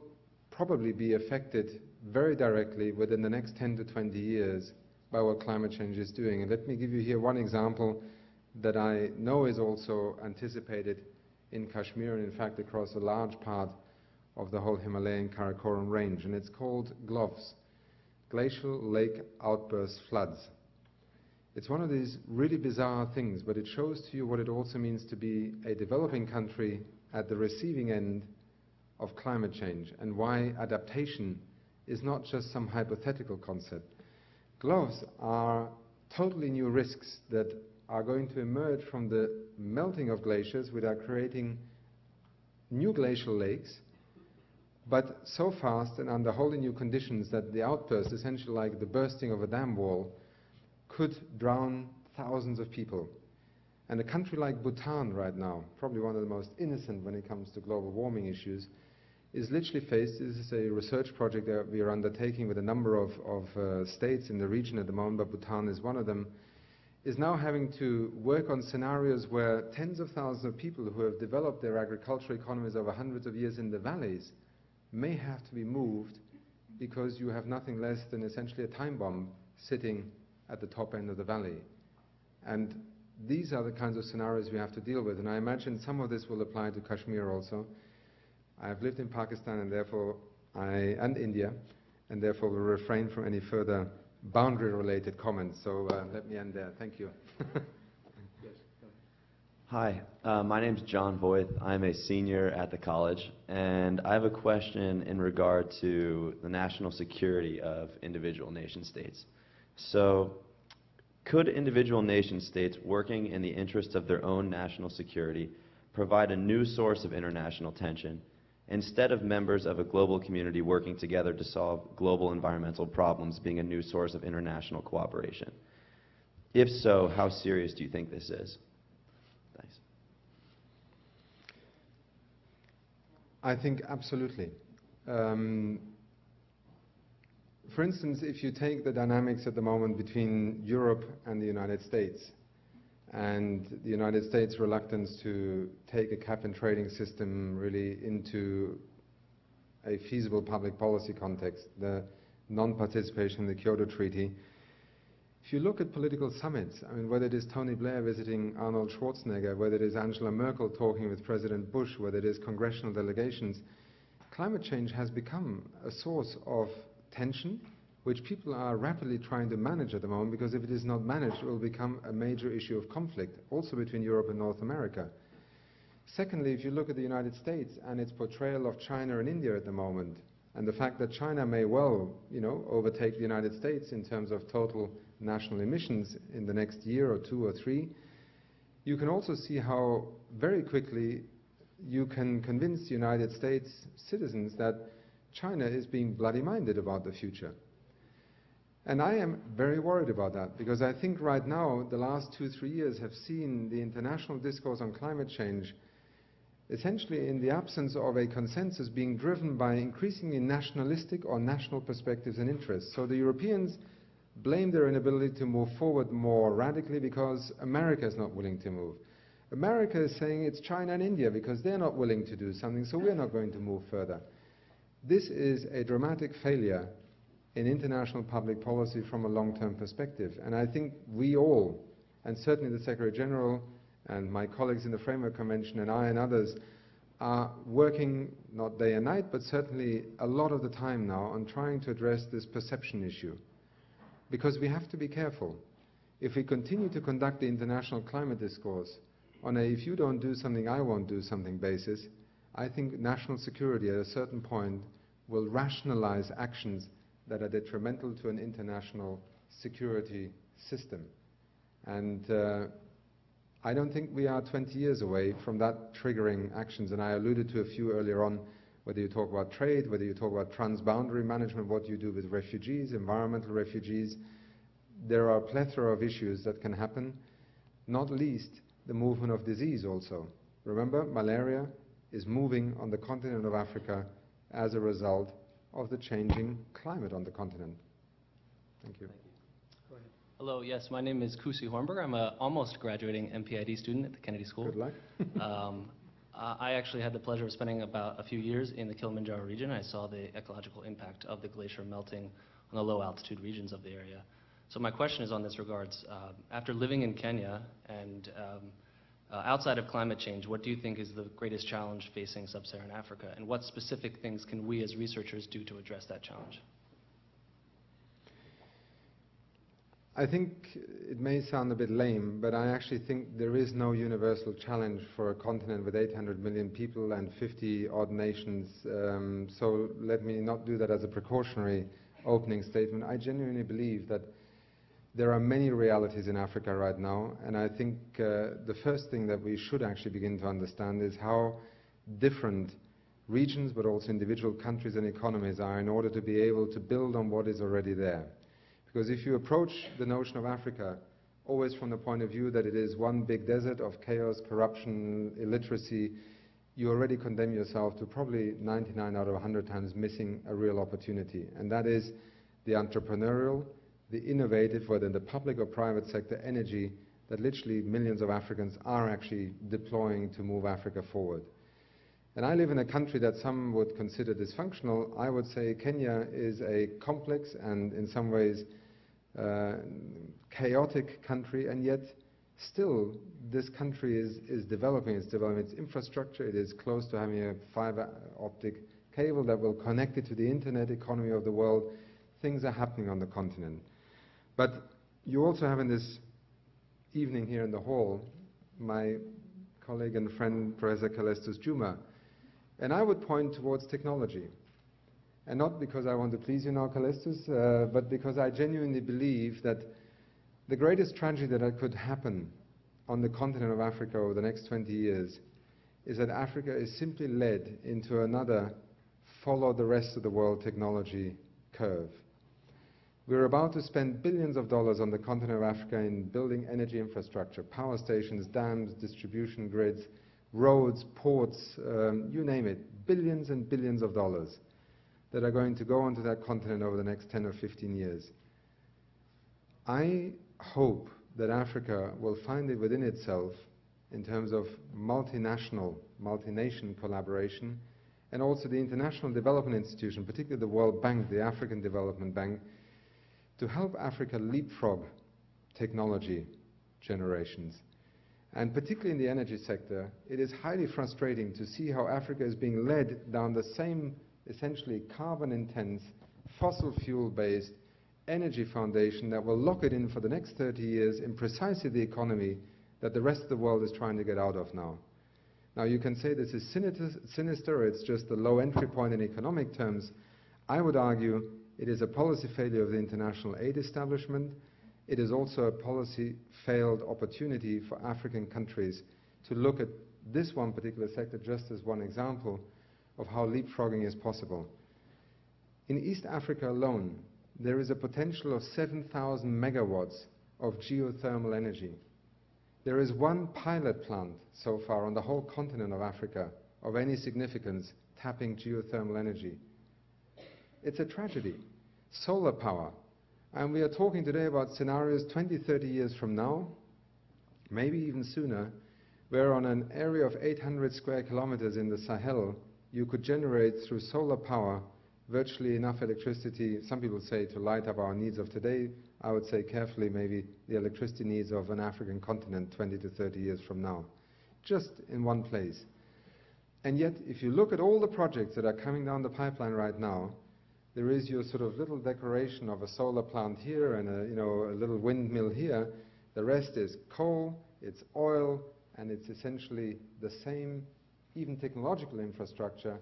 probably be affected very directly within the next 10 to 20 years by what climate change is doing. And let me give you here one example that I know is also anticipated in Kashmir and in fact across a large part of the whole Himalayan Karakoram range, and it's called GLOVS, Glacial Lake Outburst Floods. It's one of these really bizarre things, but it shows to you what it also means to be a developing country at the receiving end of climate change, and why adaptation is not just some hypothetical concept. GLOVS are totally new risks that are going to emerge from the melting of glaciers, which are creating new glacial lakes, but so fast and under wholly new conditions that the outburst, essentially like the bursting of a dam wall, could drown thousands of people. And a country like Bhutan right now, probably one of the most innocent when it comes to global warming issues, is literally faced. This is a research project that we are undertaking with a number of states in the region at the moment, but Bhutan is one of them, is now having to work on scenarios where tens of thousands of people who have developed their agricultural economies over hundreds of years in the valleys may have to be moved because you have nothing less than essentially a time bomb sitting at the top end of the valley. And these are the kinds of scenarios we have to deal with, and I imagine some of this will apply to Kashmir also. I have lived in Pakistan and India, and therefore will refrain from any further boundary-related comments. So let me end there. Thank you. Hi, my name's John Voith. I'm a senior at the college, and I have a question in regard to the national security of individual nation states. So, could individual nation states working in the interest of their own national security provide a new source of international tension instead of members of a global community working together to solve global environmental problems being a new source of international cooperation? If so, how serious do you think this is? Thanks. I think absolutely. For instance, if you take the dynamics at the moment between Europe and the United States, and the United States' reluctance to take a cap-and-trading system really into a feasible public policy context, the non-participation in the Kyoto Treaty. If you look at political summits, I mean, whether it is Tony Blair visiting Arnold Schwarzenegger, whether it is Angela Merkel talking with President Bush, whether it is congressional delegations, climate change has become a source of tension, which people are rapidly trying to manage at the moment, because if it is not managed, it will become a major issue of conflict, also between Europe and North America. Secondly, if you look at the United States and its portrayal of China and India at the moment, and the fact that China may well, overtake the United States in terms of total national emissions in the next year or 2 or 3, you can also see how very quickly you can convince the United States citizens that China is being bloody-minded about the future. And I am very worried about that, because I think right now the last 2-3 years have seen the international discourse on climate change essentially in the absence of a consensus being driven by increasingly nationalistic or national perspectives and interests. So the Europeans blame their inability to move forward more radically because America is not willing to move. America is saying it's China and India because they're not willing to do something, so we're not going to move further. This is a dramatic failure in international public policy from a long-term perspective. And I think we all, and certainly the Secretary General and my colleagues in the Framework Convention and I and others, are working not day and night, but certainly a lot of the time now on trying to address this perception issue. Because we have to be careful. If we continue to conduct the international climate discourse on a if you don't do something, I won't do something basis, I think national security at a certain point will rationalize actions that are detrimental to an international security system. And I don't think we are 20 years away from that triggering actions, and I alluded to a few earlier on, whether you talk about trade, whether you talk about transboundary management, what you do with refugees, environmental refugees. There are a plethora of issues that can happen, not least the movement of disease also. Remember, malaria is moving on the continent of Africa as a result of the changing climate on the continent. Thank you. Go ahead. Hello, yes, my name is Kusi Hornberger. I'm an almost graduating MPID student at the Kennedy School. Good luck. I actually had the pleasure of spending about a few years in the Kilimanjaro region. I saw the ecological impact of the glacier melting on the low altitude regions of the area. So my question is on this regards. After living in Kenya and outside of climate change, what do you think is the greatest challenge facing sub-Saharan Africa, and what specific things can we as researchers do to address that challenge? I think it may sound a bit lame, but I actually think there is no universal challenge for a continent with 800 million people and 50-odd nations. So let me not do that as a precautionary opening statement. I genuinely believe that there are many realities in Africa right now, and I think the first thing that we should actually begin to understand is how different regions, but also individual countries and economies are in order to be able to build on what is already there. Because if you approach the notion of Africa always from the point of view that it is one big desert of chaos, corruption, illiteracy, you already condemn yourself to probably 99 out of 100 times missing a real opportunity. And that is the entrepreneurial, the innovative, whether in the public or private sector, energy that literally millions of Africans are actually deploying to move Africa forward. And I live in a country that some would consider dysfunctional. I would say Kenya is a complex and in some ways chaotic country, and yet still this country is developing. It's developing its infrastructure. It is close to having a fiber optic cable that will connect it to the internet economy of the world. Things are happening on the continent. But you also have in this evening here in the hall my colleague and friend, Professor Calestus Juma. And I would point towards technology. And not because I want to please you now, Calestus, but because I genuinely believe that the greatest tragedy that could happen on the continent of Africa over the next 20 years is that Africa is simply led into another follow the rest of the world technology curve. We're about to spend billions of dollars on the continent of Africa in building energy infrastructure, power stations, dams, distribution grids, roads, ports, you name it, billions and billions of dollars that are going to go onto that continent over the next 10 or 15 years. I hope that Africa will find it within itself, in terms of multinational, multi-nation collaboration, and also the international development institution, particularly the World Bank, the African Development Bank, to help Africa leapfrog technology generations. And particularly in the energy sector, it is highly frustrating to see how Africa is being led down the same, essentially carbon-intense, fossil fuel-based energy foundation that will lock it in for the next 30 years in precisely the economy that the rest of the world is trying to get out of now. Now you can say this is sinister, it's just a low entry point in economic terms. I would argue it is a policy failure of the international aid establishment. It is also a policy failed opportunity for African countries to look at this one particular sector just as one example of how leapfrogging is possible. In East Africa alone, there is a potential of 7,000 megawatts of geothermal energy. There is one pilot plant so far on the whole continent of Africa of any significance tapping geothermal energy. It's a tragedy. Solar power. And we are talking today about scenarios 20, 30 years from now, maybe even sooner, where on an area of 800 square kilometers in the Sahel, you could generate through solar power virtually enough electricity, some people say, to light up our needs of today. I would say carefully maybe the electricity needs of an African continent 20 to 30 years from now, just in one place. And yet, if you look at all the projects that are coming down the pipeline right now, there is your sort of little decoration of a solar plant here and a little windmill here. The rest is coal, it's oil, and it's essentially the same, even technological infrastructure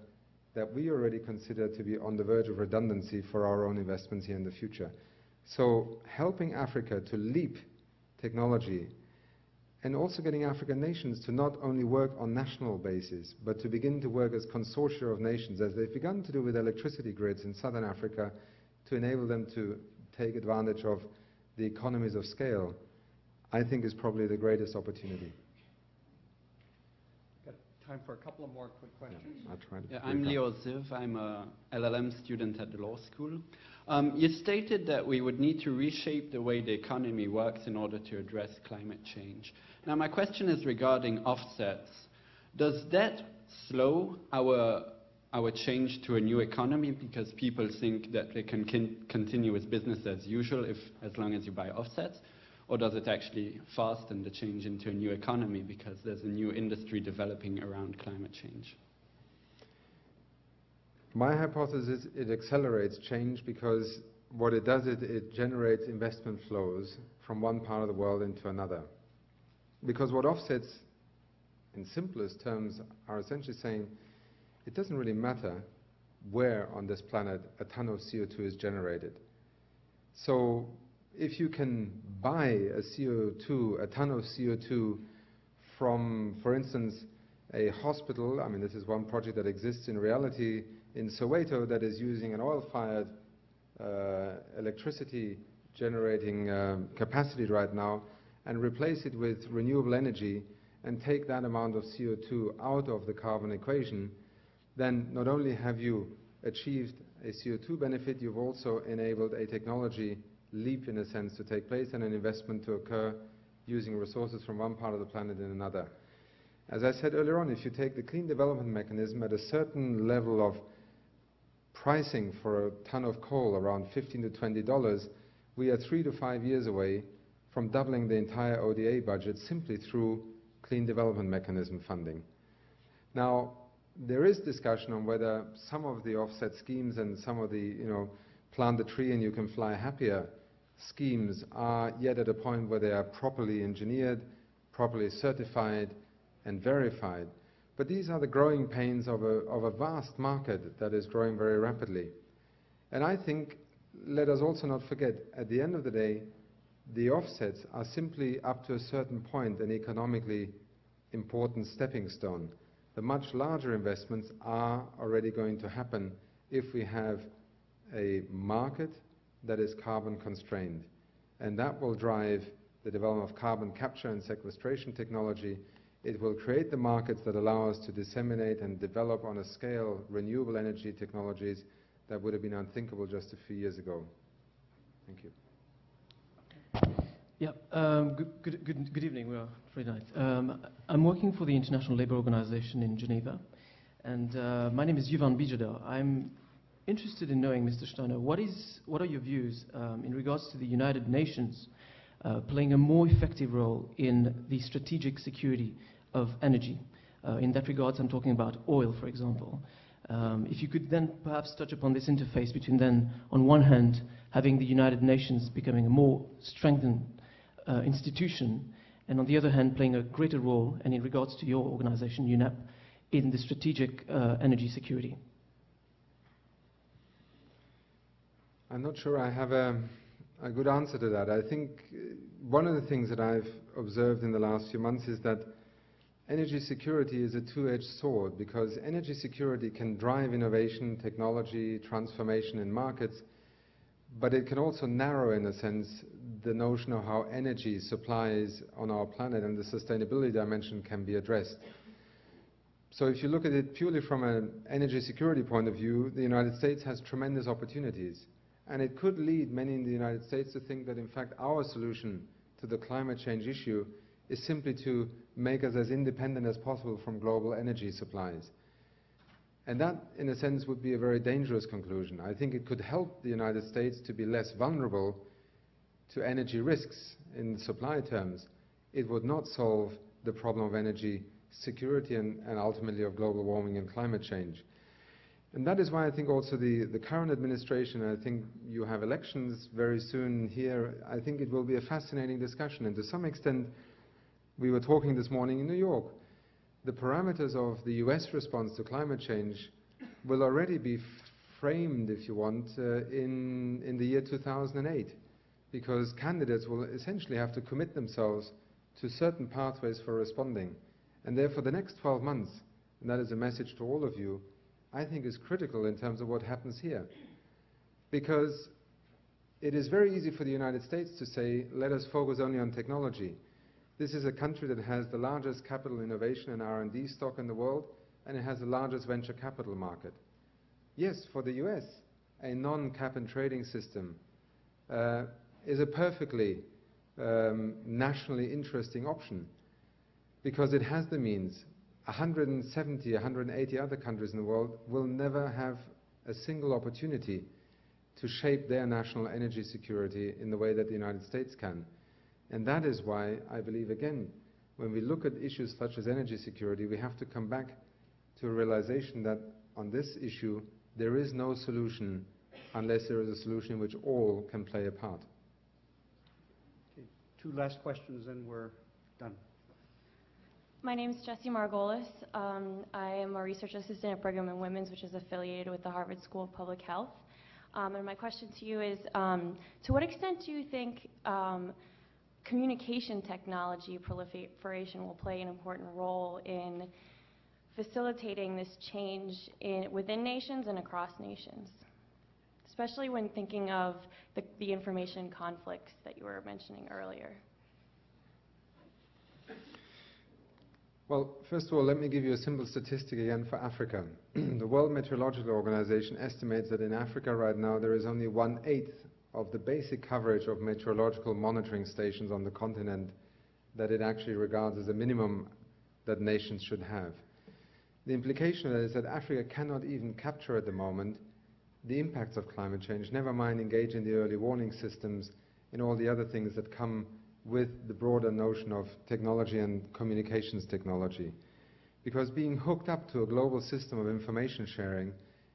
that we already consider to be on the verge of redundancy for our own investments here in the future. So helping Africa to leap technology and also getting African nations to not only work on national basis, but to begin to work as consortia of nations, as they've begun to do with electricity grids in southern Africa, to enable them to take advantage of the economies of scale, I think is probably the greatest opportunity. Time for a couple of more quick questions. Yeah, I'll try to I'm Leo Ziv. I'm a LLM student at the law school. You stated that we would need to reshape the way the economy works in order to address climate change. Now my question is regarding offsets. Does that slow our change to a new economy because people think that they can continue with business as usual as long as you buy offsets? Or does it actually fasten the change into a new economy because there's a new industry developing around climate change? My hypothesis, it accelerates change because what it does, it generates investment flows from one part of the world into another. Because what offsets, in simplest terms, are essentially saying it doesn't really matter where on this planet a ton of CO2 is generated. So if you can buy a ton of CO2 from, for instance, a hospital, I mean, this is one project that exists in reality in Soweto that is using an oil-fired electricity generating capacity right now, and replace it with renewable energy and take that amount of CO2 out of the carbon equation, then not only have you achieved a CO2 benefit, you've also enabled a technology leap, in a sense, to take place and an investment to occur using resources from one part of the planet in another. As I said earlier on, if you take the clean development mechanism at a certain level of pricing for a ton of coal, around $15 to $20, we are 3 to 5 years away from doubling the entire ODA budget simply through clean development mechanism funding. Now, there is discussion on whether some of the offset schemes and some of the, plant a tree and you can fly happier schemes are yet at a point where they are properly engineered, properly certified, and verified. But these are the growing pains of a vast market that is growing very rapidly. And I think, let us also not forget, at the end of the day, the offsets are simply up to a certain point an economically important stepping stone. The much larger investments are already going to happen if we have a market that is carbon constrained. And that will drive the development of carbon capture and sequestration technology. It will create the markets that allow us to disseminate and develop on a scale renewable energy technologies that would have been unthinkable just a few years ago. Thank you. Yeah, good evening. We are Friday night. I'm working for the International Labour Organization in Geneva, and my name is Yuvan Bijada. I'm interested in knowing, Mr. Steiner, what are your views in regards to the United Nations playing a more effective role in the strategic security of energy? In that regard, I'm talking about oil, for example. If you could then perhaps touch upon this interface between then, on one hand, having the United Nations becoming a more strengthened institution, and on the other hand, playing a greater role, and in regards to your organization, UNEP, in the strategic energy security. I'm not sure I have a good answer to that. I think one of the things that I've observed in the last few months is that energy security is a two-edged sword, because energy security can drive innovation, technology, transformation in markets, but it can also narrow, in a sense, the notion of how energy supplies on our planet and the sustainability dimension can be addressed. So if you look at it purely from an energy security point of view, the United States has tremendous opportunities. And it could lead many in the United States to think that, in fact, our solution to the climate change issue is simply to make us as independent as possible from global energy supplies. And that, in a sense, would be a very dangerous conclusion. I think it could help the United States to be less vulnerable to energy risks in supply terms. It would not solve the problem of energy security and ultimately of global warming and climate change. And that is why I think also the current administration, I think you have elections very soon here, I think it will be a fascinating discussion. And to some extent, we were talking this morning in New York, the parameters of the US response to climate change will already be framed, if you want, in the year 2008, because candidates will essentially have to commit themselves to certain pathways for responding. And therefore the next 12 months, and that is a message to all of you, I think is critical in terms of what happens here. Because it is very easy for the United States to say, let us focus only on technology. This is a country that has the largest capital innovation and R&D stock in the world, and it has the largest venture capital market. Yes, for the US, a non-cap and trading system is a perfectly nationally interesting option, because it has the means. 170, 180 other countries in the world will never have a single opportunity to shape their national energy security in the way that the United States can. And that is why I believe, again, when we look at issues such as energy security, we have to come back to a realization that on this issue, there is no solution unless there is a solution in which all can play a part. Okay, 2 last questions, and we're done. My name is Jessie Margolis. I am a research assistant at Brigham and Women's, which is affiliated with the Harvard School of Public Health. And my question to you is, to what extent do you think communication technology proliferation will play an important role in facilitating this change within nations and across nations, especially when thinking of the information conflicts that you were mentioning earlier? Well, first of all, let me give you a simple statistic again for Africa. The World Meteorological Organization estimates that in Africa right now there is only 1/8 of the basic coverage of meteorological monitoring stations on the continent that it actually regards as a minimum that nations should have. The implication is that Africa cannot even capture at the moment the impacts of climate change, never mind engage in the early warning systems and all the other things that come with the broader notion of technology and communications technology. Because being hooked up to a global system of information sharing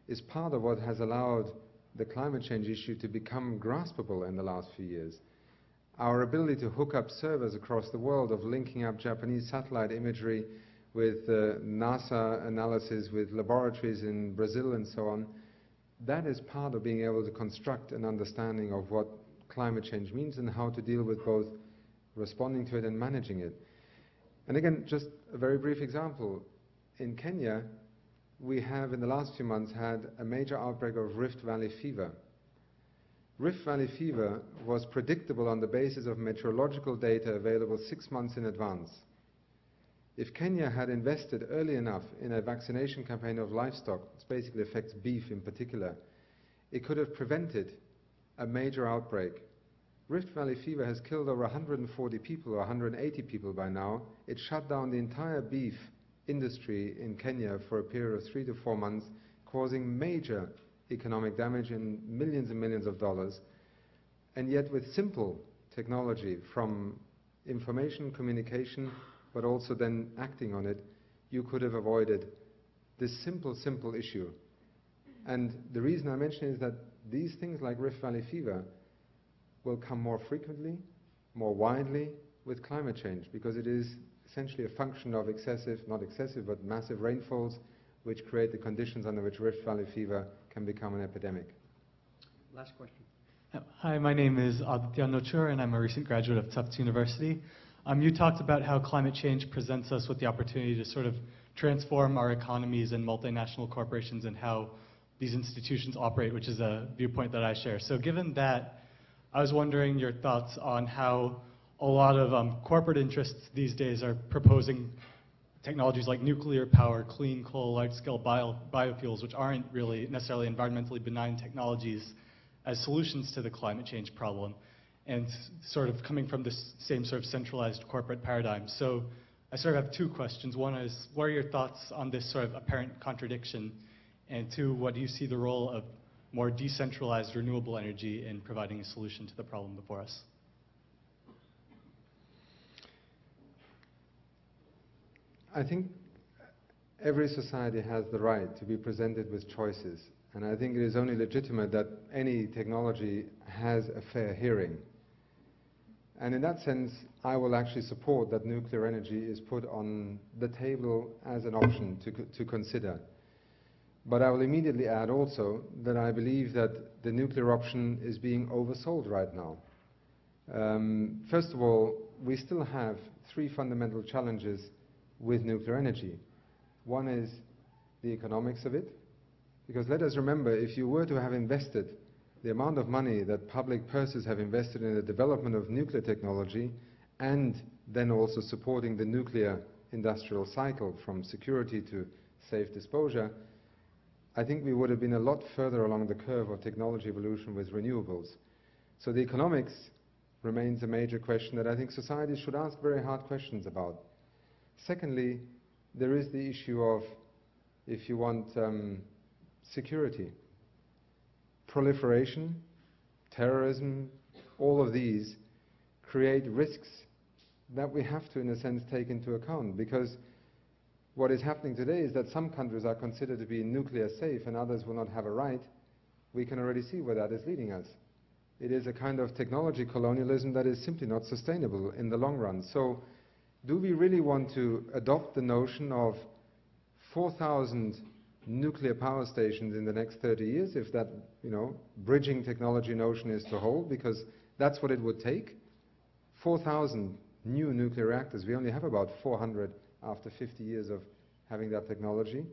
is part of what has allowed the climate change issue to become graspable in the last few years. Our ability to hook up servers across the world, of linking up Japanese satellite imagery with NASA analysis, with laboratories in Brazil and so on. That is part of being able to construct an understanding of what climate change means and how to deal with both responding to it and managing it. And again, just a very brief example. In Kenya, we have in the last few months had a major outbreak of Rift Valley fever. Rift Valley fever was predictable on the basis of meteorological data available 6 months in advance. If Kenya had invested early enough in a vaccination campaign of livestock, it basically affects beef in particular, it could have prevented a major outbreak. Rift Valley fever has killed over 140 people or 180 people by now. It shut down the entire beef industry in Kenya for a period of 3 to 4 months, causing major economic damage in millions and millions of dollars. And yet with simple technology, from information communication, but also then acting on it, you could have avoided this simple issue. And the reason I mention it is that these things like Rift Valley fever will come more frequently, more widely with climate change, because it is essentially a function of not excessive, but massive rainfalls, which create the conditions under which Rift Valley fever can become an epidemic. Last question. Hi, my name is Aditya Nochur, and I'm a recent graduate of Tufts University. You talked about how climate change presents us with the opportunity to sort of transform our economies and multinational corporations and how these institutions operate, which is a viewpoint that I share. So given that, I was wondering your thoughts on how a lot of corporate interests these days are proposing technologies like nuclear power, clean coal, large-scale biofuels, which aren't really necessarily environmentally benign technologies, as solutions to the climate change problem, and sort of coming from this same sort of centralized corporate paradigm. So I sort of have two questions. One is, what are your thoughts on this sort of apparent contradiction? And two, what do you see the role of more decentralized renewable energy in providing a solution to the problem before us? I think every society has the right to be presented with choices, and I think it is only legitimate that any technology has a fair hearing. And in that sense, I will actually support that nuclear energy is put on the table as an option to consider. But I will immediately add also that I believe that the nuclear option is being oversold right now. First of all, we still have 3 fundamental challenges with nuclear energy. One is the economics of it, because let us remember, if you were to have invested the amount of money that public purses have invested in the development of nuclear technology, and then also supporting the nuclear industrial cycle from security to safe disposal, I think we would have been a lot further along the curve of technology evolution with renewables. So the economics remains a major question that I think society should ask very hard questions about. Secondly, there is the issue of, if you want, security. Proliferation, terrorism, all of these create risks that we have to, in a sense, take into account, because what is happening today is that some countries are considered to be nuclear safe and others will not have a right. We can already see where that is leading us. It is a kind of technology colonialism that is simply not sustainable in the long run. So do we really want to adopt the notion of 4,000 nuclear power stations in the next 30 years, if that, bridging technology notion is to hold, because that's what it would take? 4,000 new nuclear reactors. We only have about 400 after 50 years of having that technology.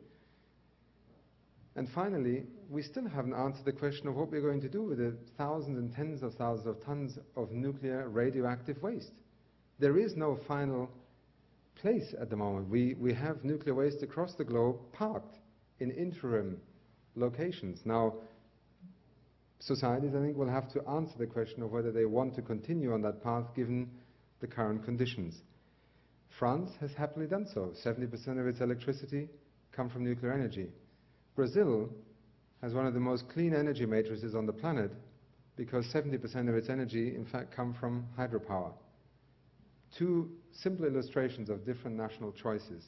And finally, we still haven't answered the question of what we're going to do with the thousands and tens of thousands of tons of nuclear radioactive waste. There is no final place at the moment. We have nuclear waste across the globe parked in interim locations. Now, societies, I think, will have to answer the question of whether they want to continue on that path given the current conditions. France has happily done so. 70% of its electricity come from nuclear energy. Brazil has one of the most clean energy matrices on the planet because 70% of its energy, in fact, come from hydropower. 2 simple illustrations of different national choices.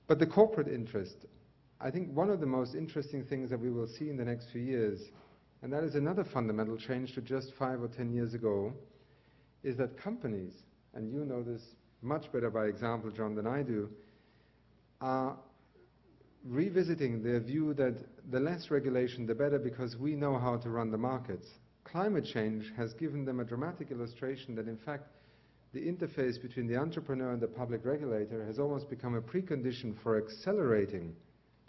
But the corporate interest, I think one of the most interesting things that we will see in the next few years, and that is another fundamental change to just 5 or 10 years ago, is that companies, and you know this much better by example, John, than I do, are revisiting their view that the less regulation the better, because we know how to run the markets. Climate change has given them a dramatic illustration that in fact the interface between the entrepreneur and the public regulator has almost become a precondition for accelerating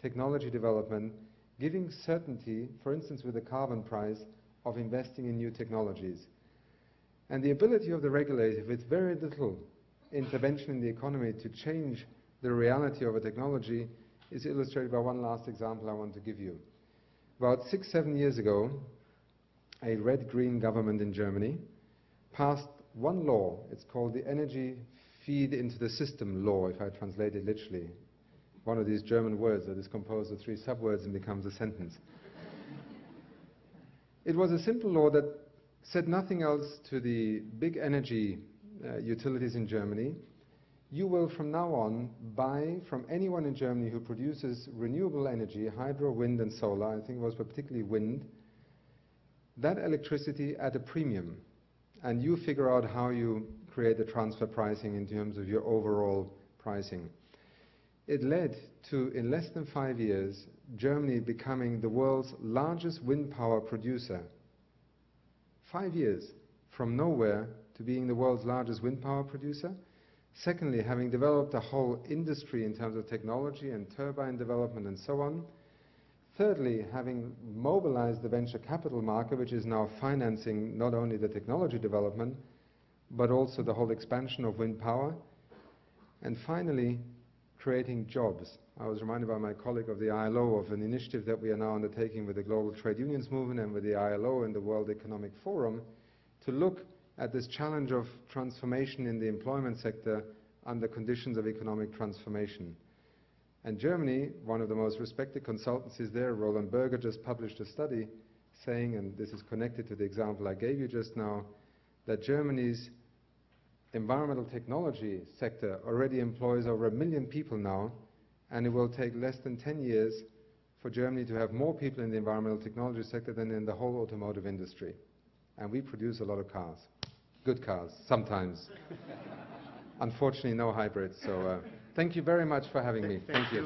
technology development, giving certainty, for instance with the carbon price, of investing in new technologies. And the ability of the regulator, with very little intervention in the economy, to change the reality of a technology is illustrated by one last example I want to give you. About 6-7 years ago, a red-green government in Germany passed one law. It's called the Energy Feed into the System Law, if I translate it literally. One of these German words that is composed of 3 subwords and becomes a sentence. It was a simple law that said nothing else to the big energy utilities in Germany. You will from now on buy from anyone in Germany who produces renewable energy, hydro, wind and solar, I think it was particularly wind, that electricity at a premium. And you figure out how you create the transfer pricing in terms of your overall pricing. It led to, in less than 5 years, Germany becoming the world's largest wind power producer. 5 years from nowhere to being the world's largest wind power producer. Secondly, having developed a whole industry in terms of technology and turbine development and so on. Thirdly, having mobilized the venture capital market, which is now financing not only the technology development, but also the whole expansion of wind power. And finally, creating jobs. I was reminded by my colleague of the ILO of an initiative that we are now undertaking with the Global Trade Unions Movement and with the ILO and the World Economic Forum to look at this challenge of transformation in the employment sector under conditions of economic transformation. And Germany, one of the most respected consultancies there, Roland Berger, just published a study saying, and this is connected to the example I gave you just now, that Germany's environmental technology sector already employs over 1 million people now, and it will take less than 10 years for Germany to have more people in the environmental technology sector than in the whole automotive industry. And we produce a lot of cars. Good cars, sometimes. Unfortunately, no hybrids. So thank you very much for having me. Thank you.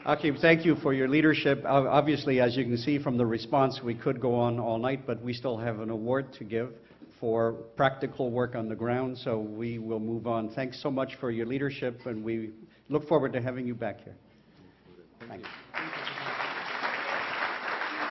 Achim, thank you for your leadership. Obviously, as you can see from the response, we could go on all night, but we still have an award to give for practical work on the ground, so we will move on. Thanks so much for your leadership, and we look forward to having you back here. Thank you.